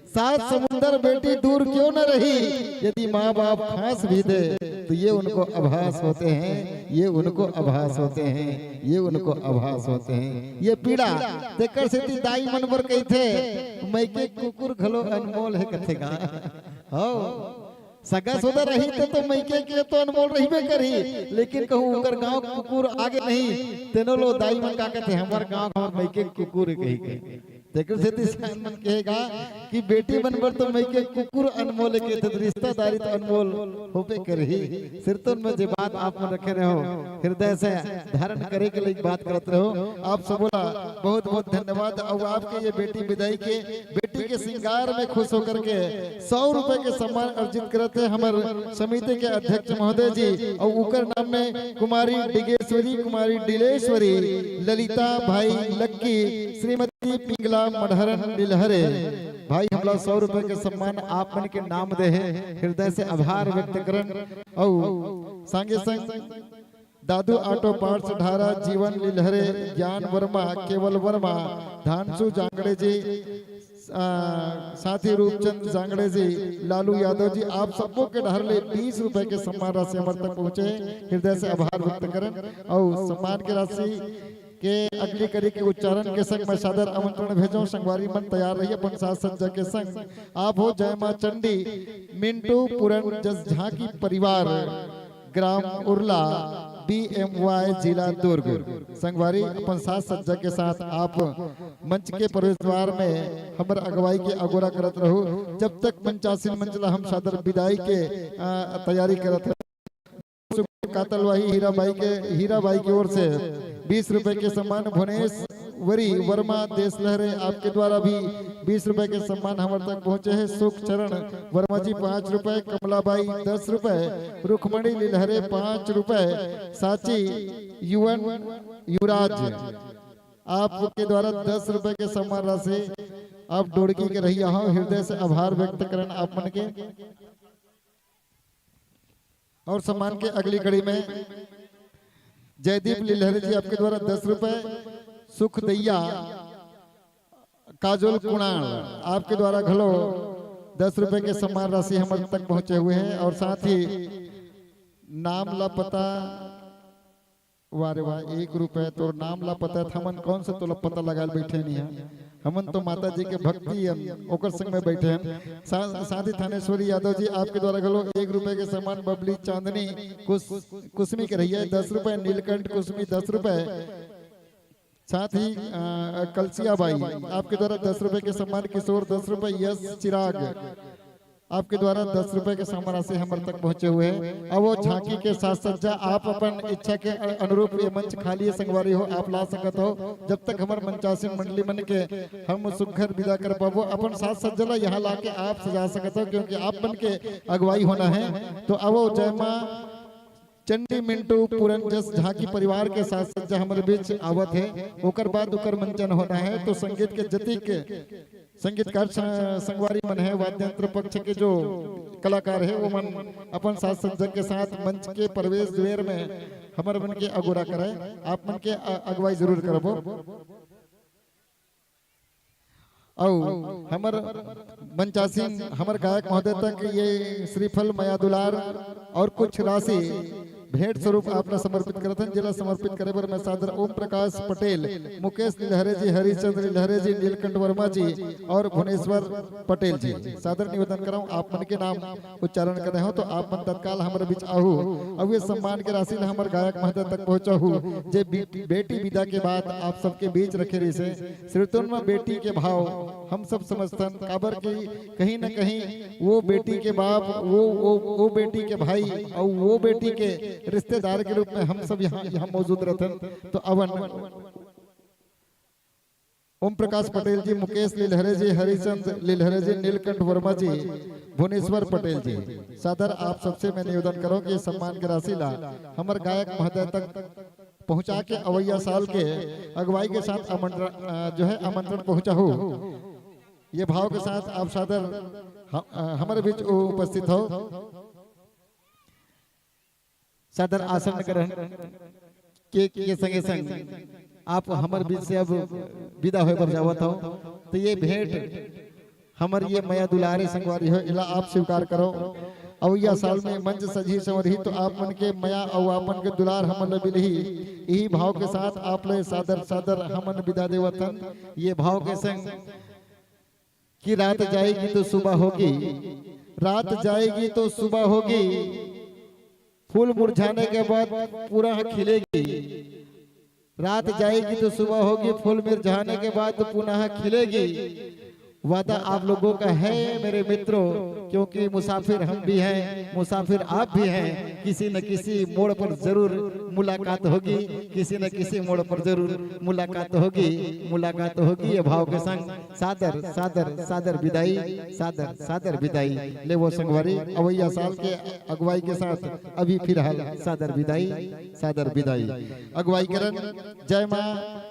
सात समुंदर बेटी दूर क्यों न रही, यदि माँ बाप खांस भी दे तो ये उनको आभास होते हैं, ये उनको आभास होते हैं, ये उनको आभास होते हैं। ये पीड़ा देखकर से दाई मन पर कही थे, मैं के कुकुर घलो अनमोल है कथेगा। हो सगा सोदा रही तो मैके के तो अनमोल रही में करी, लेकिन कहूँ उनकर गांव कुकुर आगे नहीं, तेनो लो दाई मन का कहते हमार गांव हमार मैके कुकुर कही के। देखो से मन कहेगा कि बेटी बनबर तो मैके कुकुर अनमोल के तो रिश्तेदारी तो अनमोल होबे करही। सिरतन में जो बात आप मन रखे रहो, हृदय से धारण करे के लिए बात करते रहो। आप सब बोला बहुत बहुत धन्यवाद। और आपके ये बेटी विदाई के, बेटी के श्रृंगार में खुश होकर के 100 रुपए के सम्मान अर्जित करते हमारे समिति के अध्यक्ष महोदय जी। और उकर नाम में कुमारी डिगेश्वरी, कुमारी डिलेश्वरी, ललिता भाई लक्की, श्रीमती पिंगला मढ़रन नीलहरे भाई हमला 100 रुपए के सम्मान आप मन के नाम दे है, हृदय से आभार व्यक्त करन। और संगे संग दादू ऑटो पार्ट्स ढारा, जीवन लीलहरे, ज्ञान वर्मा, केवल वर्मा, धानसू जांगड़े जी, साथी रूपचंद जांगड़े जी, लालू यादव जी, आप सबको के ढार ले 20 रुपए के सम्मान राशि हमारे तक पहुंचे, हृदय से आभार व्यक्त करन। और सम्मान की राशि के अगली कड़ी के उच्चारण के संग मैं सादर आमंत्रण भेजो। संगवारी मन तैयार रहिए अपन साथ सज्जा के संग। आप हो जय मां चंडी, मिंटू पुरन जस झांकी परिवार, ग्राम उर्ला, BMY जिला दुर्ग। संगवारी अपन साथ सज्जा के साथ आप मंच के प्रवेश द्वार में हमारे अगुवाई के अगोरा करत रहो, जब तक मंचासीन मंचला हम सादर विदाई के तैयारी करत रहो। कातलवाही हीराबाई की ओर से 20 रुपए के सम्मान, भुवनेश वरी वर्मा देश लहरे आपके द्वारा भी 20 रुपए के सम्मान हमारे तक पहुंचे हैं। सुख चरण वर्मा जी 5 रुपए, कमलाबाई 10 रुपए, रुखमणी लीलहरे 5 रुपए, साची युवराज आपके द्वारा 10 रुपए के सम्मान राशि आप डोड़की के रही, हृदय से आभार व्यक्त करन आप मन के। और सम्मान के अगली कड़ी में जयदीप लीलहरी जी आपके द्वारा 10 रुपए, सुख दैया काजोल कुणाल आपके द्वारा घलो 10 रुपए के सम्मान राशि हमारे तक पहुंचे हुए हैं। और साथ ही नाम ला पता, वारे वाह 1 रुपए तो नाम ला पता था, हमन कौन से तो पता लगा बैठे नहीं है, हमन तो माता जी के भक्ति ओकर संग में बैठे हैं। साथ ही थानेश्वरी यादव जी आपके द्वारा गलो 1 रुपए के सम्मान, बबली चांदनी कुसमी के रही है 10 रुपए, नीलकंठ कुसमी 10 रुपए, साथ ही कलसिया बाई आपके द्वारा 10 रुपए के सम्मान, किशोर 10 रुपए, यश चिराग आपके द्वारा 10 रुपए के सम्मान राशि हमारे तक पहुंचे हुए हैं। अब वो झांकी के साथ सज्जा आप अपन इच्छा के अनुरूप ये मंच खाली संगवारी हो आप ला सकते हो, जब तक हमारे मंचासीन मंडली मन के हम सुघर विदा कर पाबो अपन साथ सज्जला यहाँ ला के आप सजा सकते हो, क्योंकि आप बन के अगुवाई होना है। तो अब जय मां चंडी मिंटू पूरन जस झांकी परिवार के साथ सज्जा हमारे बीच आवत है, ओकर बाद ओकर मंचन होना है। तो संगीत के जतिक संगीतकार संगवारी मन है, वाद्यंत्र पक्ष के जो कलाकार है वो मन अपन साथ सज्जा के साथ मंच के प्रवेश द्वार में हमारे मन के अगोरा कराए, आप मन के अगुवाई जरूर करबो। और हमार मंचासीन हमार गायक महोदय तक ये श्रीफल माया दुलार और कुछ राशि भेंट स्वरूप आपने समर्पित करते हैं। जिला समर्पित करे पर मैं सादर ओम प्रकाश पटेल, मुकेश लीलहरे जी, हरिचंद्र लीलहरे जी, नीलकंठ वर्मा जी और भुवनेश्वर पटेल जी सादर निवेदन कराऊं आप मन के नाम उच्चारण कर रहे हो, तो आप मन तत्काल हमारे बीच आहू। अब ये सम्मान के राशि हमारे गायक महोदय तक पहुंचा हूँ। जे बेटी विदा के बाद आप सबके बीच रखे रही से श्रीतुन में बेटी के भाव हम सब समझतन, काबर की कहीं न कहीं वो बेटी के बाप, वो बेटी के भाई और वो बेटी के रिश्तेदार के रूप में हम सब यहाँ मौजूद रहते। तो अवन ओम प्रकाश पटेल जी, मुकेश लीलहरे जी, हरिचंद लीलहरे जी, नीलकंठ वर्मा जी, भुवनेश्वर पटेल जी सादर आप सबसे मैं निवेदन करूं कि सम्मान की राशि ला हमारे गायक महोदय तक पहुंचा के अवैया साल के अगुवाई के साथ आमंत्रण पहुंचा हो। ये भाव के साथ आप सादर हमारे बीच उपस्थित हो। सादर आसन ग्रहण के संगे संग आप हमर बीच से अब विदा होए पर जावत हो। तो ये भेंट हमर ये मया दुलारे संगवारी हो, इला आप स्वीकार करो। और यह साल में मंच सजी संवरही तो आप मन के मया और आपन के दुलार हमन ल मिलही, यही भाव के साथ आप ले सादर सादर हमन विदा देवतन। ये भाव के संग कि रात जाएगी तो सुबह होगी, रात जाएगी तो सुबह होगी, फूल मुरझाने के बाद पूरा खिलेगी। रात जाएगी तो सुबह होगी, फूल मुरझाने के बाद पुनः खिलेगी। वादा आप लोगों का है मेरे मित्रों, क्योंकि मुसाफिर हम भी हैं, मुसाफिर आप भी हैं। किसी न किसी मोड़ पर जरूर मुलाकात होगी, किसी न किसी मोड़ पर जरूर मुलाकात होगी, मुलाकात होगी। ये भाव के संग सादर सादर सादर विदाई, सादर सादर विदाई ले वो संगवारी अवैया साल के अगुवाई के साथ अभी फिलहाल सादर विदाई, सादर विदाई। अगुवाई करण जय माँ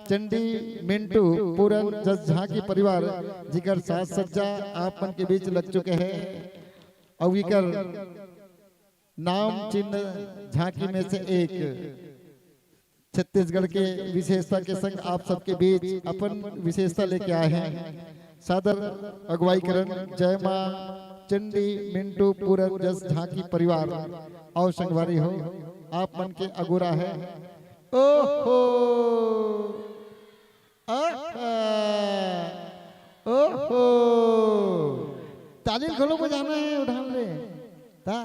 चंडी मिंटू पूरन जस झांकी परिवार जिकर साज सज्जा आप मन के बीच लग चुके हैं। अविकर नाम चिन्ह झांकी में से एक छत्तीसगढ़ के विशेषता के संग आप सबके बीच अपन विशेषता लेके आए हैं। सादर अगुवाई करण जय माँ चंडी मिंटू पूरन जस झांकी परिवार और संगवारी हो आप मन के अगुरा है। ओहो ओहो ताली खोलो बजाना है उठान ले ता।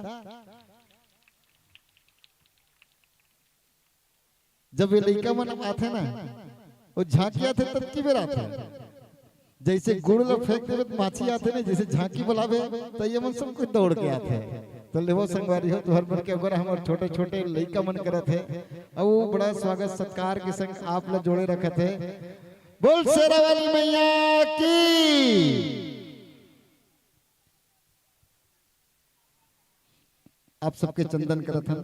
जब ये लड़का मन आते ना वो झांकी आते तब की बेर आते, जैसे गुड़ लो फेंक देवे माछी आते ना, जैसे झांकी बुलावे तो ये मन सब कुछ दौड़ के आते। तो लेवो संगवारी हो तुहर मन के अगर हमारे छोटे छोटे लड़का मन करत है और वो बड़ा स्वागत सत्कार के संग आप लोग जोड़े रखते है। बोल शेरा वाली मैया की। आप सबके चंदन करत हन,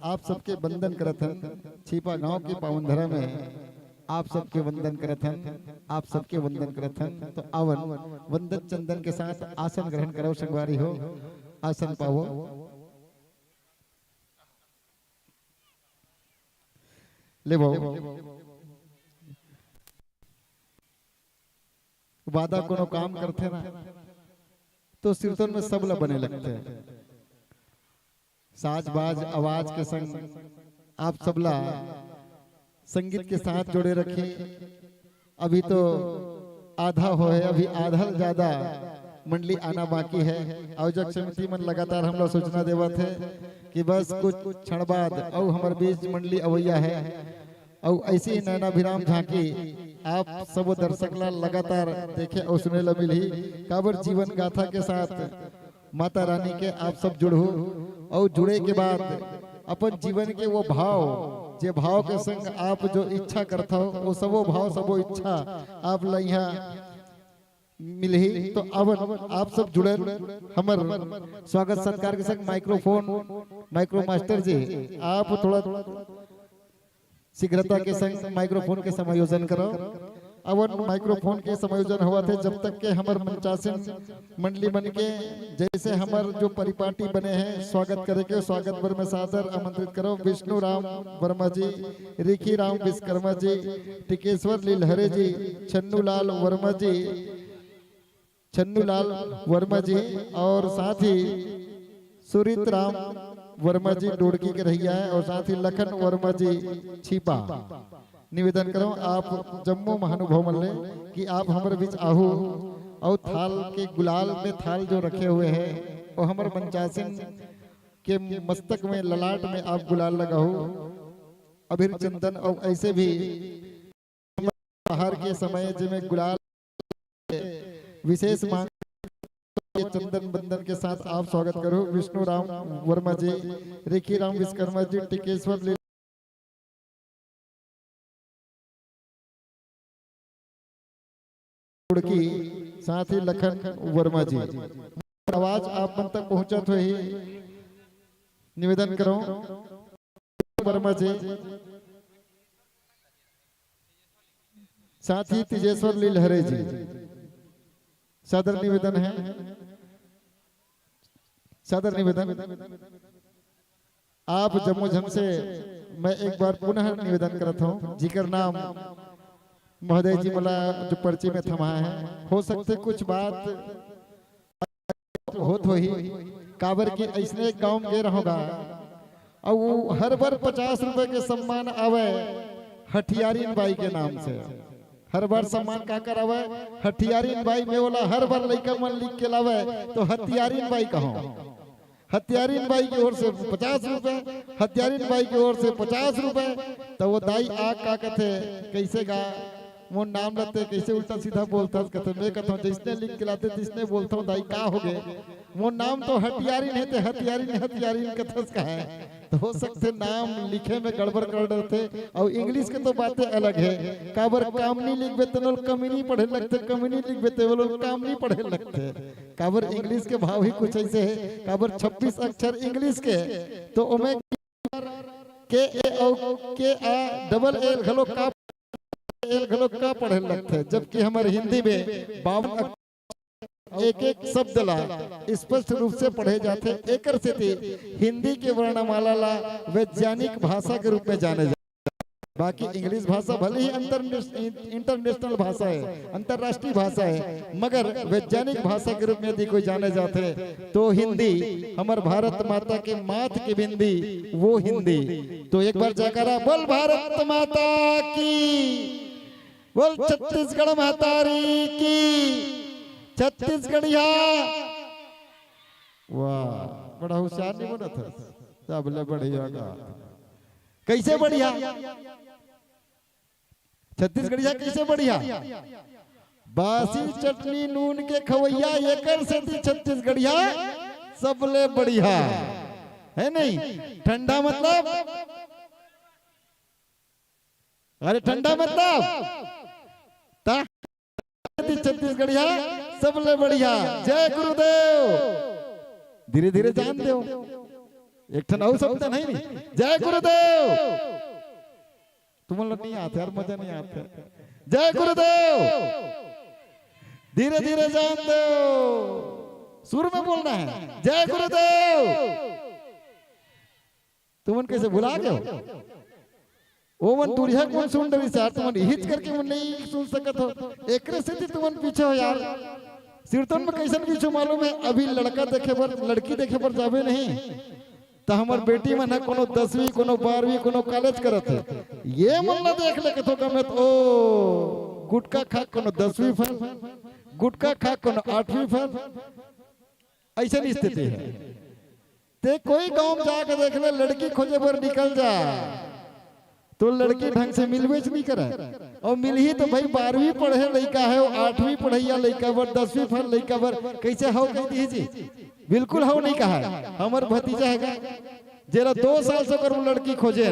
आप सबके वंदन करत हन। छिपा गांव के पावन धरा में आप सबके वंदन करत हन, आप सबके वंदन करत हन। तो आवन वंदन चंदन के साथ आसन ग्रहण करो संगवारी हो, आसन पाओ। ले वादा कोनो काम करते ना तो कीर्तन में सब ला बने लगते हैं। साज बाज आवाज के संग आप सबला संगीत के साथ जोड़े रखे। अभी तो आधा हो है, अभी आधा ज्यादा मंडली आना बाकी है। आयोजक समिति मन लगातार हम लोग सूचना देवा थे कि बस कुछ क्षण बाद और हमारे बीच मंडली अवैया है। और ऐसी ही नैना विराम झांकी आप सब दर्शक ला लगातार देखे और सुने ला मिली। काबर जीवन गाथा के साथ माता रानी के आप सब जुड़ो और जुड़े के बाद अपन जीवन के वो भाव जे भाव के संग आप जो इच्छा करता हो वो सबो भाव सबो इच्छा आप ला यहाँ मिली। तो अब आप सब जुड़े हमर स्वागत सत्कार के संग माइक्रो मास्टर जी आप थोड़ा शीघ्रता के संग माइक्रोफोन के समायोजन करो। अब माइक्रोफोन के समायोजन हुआ थे जब तक के हमर मंचासन मंडली बन के जैसे हमर जो परिपाटी बने हैं स्वागत करे के स्वागत वर में सादर आमंत्रित करो। विष्णु राम वर्मा जी, रिखी राम विश्वकर्मा जी, टिकेश्वर लीलहरे जी, छन्नूलाल वर्मा जी और साथ ही सुरित राम वर्मा जी डोडकी के रहिया है और साथ ही लखन वर्मा जी छिपा। निवेदन करो आप जम्मू महानुभव मल्ले कि आप हमारे बीच आहू और थाल के गुलाल में थाल जो रखे हुए हैं और हमारे मंचासिन के मस्तक में ललाट में आप गुलाल लगाओ अभिर चंदन। और ऐसे भी बाहर के समय जिसमें गुलाल विशेष मांग चंदन बंदन के साथ आप स्वागत करो। विष्णु राम वर्मा जी, रिखी राम विश्वकर्मा जी, टिकेश्वर की साथ ही लखन वर्मा जी। आवाज आप मन तक पहुंचा तो ही निवेदन करो वर्मा जी, साथ ही तेजेश्वर लीलहरे जी। सादर निवेदन है, सादर निवेदन आप जम्मू झम से मैं एक बार पुनः निवेदन करता हूँ, जिकर नाम महोदय जी मला जो पर्ची में थमा है, हो सकते कुछ बात होत हो ही काबर की ऐसने एक गांव में गे होगा और वो हर बार 50 रुपए के सम्मान आवे हठियारीन बाई के नाम से। हर बार सम्मान का करावे हथियारीन बाई में बोला, हर बार लड़का मन लिख के लावे तो हथियारीन बाई कहो। हथियारीन बाई की ओर से 50 रुपए, हथियारीन बाई की ओर से 50 रुपए। तो वो दाई आग का कथे कैसे गा मोर नाम लेते कैसे उल्टा सीधा बोलता कथे, मैं कहता हूँ जिसने लिख के लाते जिसने बोलता हूँ दाई का हो गए मोर नाम तो हथियारीन है, तो हथियारीन कथस का है। तो हो सकते नाम लिखे में गड़बड़ कर देते। और इंग्लिश के तो बातें अलग है, काबर कामनी लिख बेते लोग कमीनी पढ़े लगते, कमीनी लिख बेते वो लोग कामनी पढ़े लगते। काबर इंग्लिश के भाव ही कुछ ऐसे है, काबर 26 अक्षर इंग्लिश के तो ओमे के ए और के आ डबल एल घलो का एल घलो का पढ़े लगते, जबकि हमारे हिंदी में 52 एक एक शब्द ला स्पष्ट रूप से पढ़े जाते। एक हिंदी के वर्णमाला ला वैज्ञानिक भाषा के रूप में जाने जाते। बाकी इंग्लिश भाषा भले ही इंटरनेशनल भाषा है, अंतरराष्ट्रीय भाषा है, मगर वैज्ञानिक भाषा के रूप में यदि कोई जाने जाते तो हिंदी हमारे भारत माता के मात की बिंदी वो हिंदी। तो एक बार जयकारा बोल भारत माता की, बोल छत्तीसगढ़ महतारी की, छत्तीसगढ़िया। वाह बड़ा होशियार नहीं बना था, सबले बढ़िया का कैसे बढ़िया छत्तीसगढ़िया कैसे बढ़िया। बासी चटनी नून के खवैया एकर से छत्तीसगढ़िया सबले बढ़िया है। नहीं ठंडा मतलब, अरे ठंडा मतलब छत्तीसगढ़िया सबले बढ़िया। जय गुरुदेव। धीरे धीरे जान दो, एक ठन और शब्द नहीं, जय गुरुदेव। तुम लोग नहीं आते यार, मजा नहीं आते। जय गुरुदेव। धीरे धीरे जान दो, सुर में बोलना है जय गुरुदेव। तुम कैसे भुला गए हो? वो मन दूरिया कौन सुन रही यार, तुम हिच करके मन नहीं सुन सकत हो, एक से तुम पीछे हो यार। सिरतन में कैसन पीछे मालूम है, अभी लड़का देखे पर लड़की देखे पर जावे नहीं तो हमार बेटी मन है कोनो 10वीं कोनो 12वीं कोनो कॉलेज करत है, ये मन ना देख ले तो कमे तो ओ गुटका खा कोनो 10वीं फेल, गुटका खा कोनो 8वीं फेल, ऐसा स्थिति है। ते कोई गांव में जाकर देख ले लड़की खोजे पर निकल जा तो लड़की ढंग से मिलवे नहीं करे, और मिल ही तो भाई 12वीं पढ़े लड़का है, 8वीं पढ़ैया लड़का बर, 10वीं फल लड़का बर, कैसे हो कह दीजिए बिल्कुल हो नहीं कहा। हमार भतीजा है जरा 2 साल से कर लड़की खोजे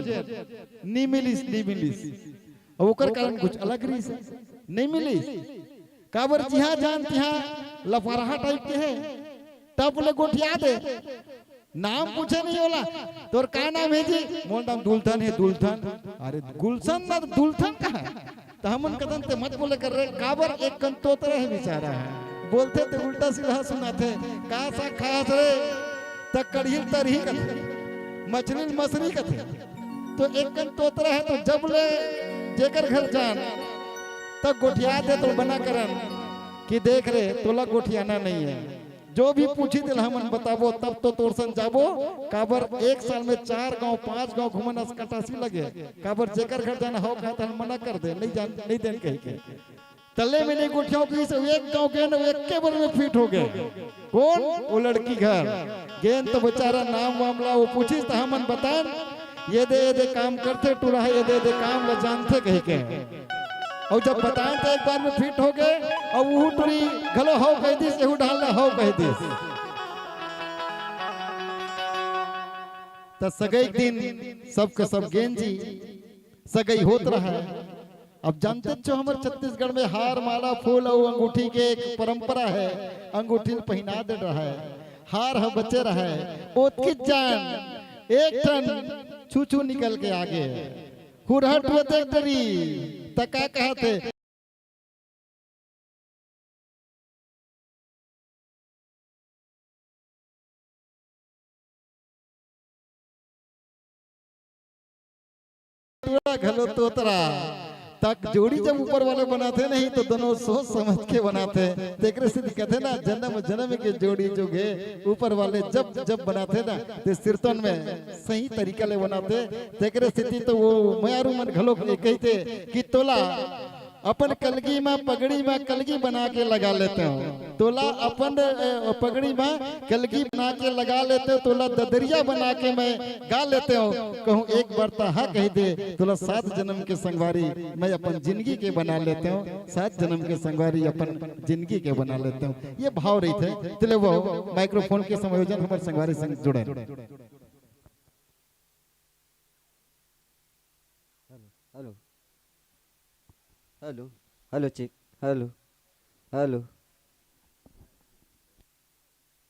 नहीं मिलिस और ओकर कारण कुछ अलग रही से नहीं मिलिस। काबर जिहा जान तिहा लफारहा टाइप के है, टप ले गोठिया दे, नाम पूछे नहीं होला तोर का नाम है जी, मोर नाम दुल्हन है। दुल्हन अरे गुलशन ना दुल्हन का है, तो हमन कदम ते मत बोले कर रहे। काबर एक कन तोतरा है बेचारा है, बोलते ते उल्टा सीधा सुनाते। का सा खास रे त कढ़ी तरही कथे, मछली मछली कथे, तो एक कन तोतरा है तो जब ले जेकर घर जान तब गोठिया दे तो बना करन कि देख रे तोला गोठियाना नहीं है, जो भी पूछी दिल हमन बताबो तब तो तोरसन जाबो। काबर 1 साल में 4 गांव 5 गांव घूमन अस्कटासी लगे। काबर जेकर घर जाना हो कहता मना कर दे, नहीं जान नहीं देन कह के तले में नहीं गोठियों की से एक गांव के न एक के बार में फिट हो गए। कौन? वो लड़की घर गेन तो बेचारा नाम मामला वो पूछी तो हमन बतान ये दे काम करते टूरा है, ये दे काम ल जानते कह के, और जब बताएं तो एक बार में फिट हो गए और वो टूरी घलो हो कह दी से ढालना हो कह दी। तो सगई दिन सबके सब गेंजी सगई होत रहा है। अब जानते जो हमारे छत्तीसगढ़ में हार माला फूल और अंगूठी के एक परंपरा है, अंगूठी पहना दे रहा है, हार है बचे रहा है। ओतकी जान एक टन छू निकल के आगे हुरहट तका कहते तोला घलो तोतरा तक जोड़ी जब ऊपर वाले बनाते नहीं तो दोनों सोच समझ के बनाते। तेकरे से दिक्कत है ना, जन्म जन्म के जोड़ी जो गे ऊपर वाले जब जब बनाते ना ते सिरतन में सही तरीका ले बनाते। तेकरे स्थिति तो वो मयारू मन घलो कहते कि तोला अपन कलगी में पगड़ी में कलगी बना के लगा लेते हो, तोला अपन पगड़ी में कलगी बना के लगा लेते हो, तोला ददरिया बना के मैं गा लेते हो। कहूँ एक बार तो हाँ कह दे, तोला 7 जन्म के संगवारी मैं अपन जिंदगी के बना लेते हूँ, 7 जन्म के संगवारी अपन जिंदगी के बना लेते हूँ। ये भाव रही थे। चले वो माइक्रोफोन के समायोजन हमारे संगवारी संग जुड़े। Hello hello hello check hello hello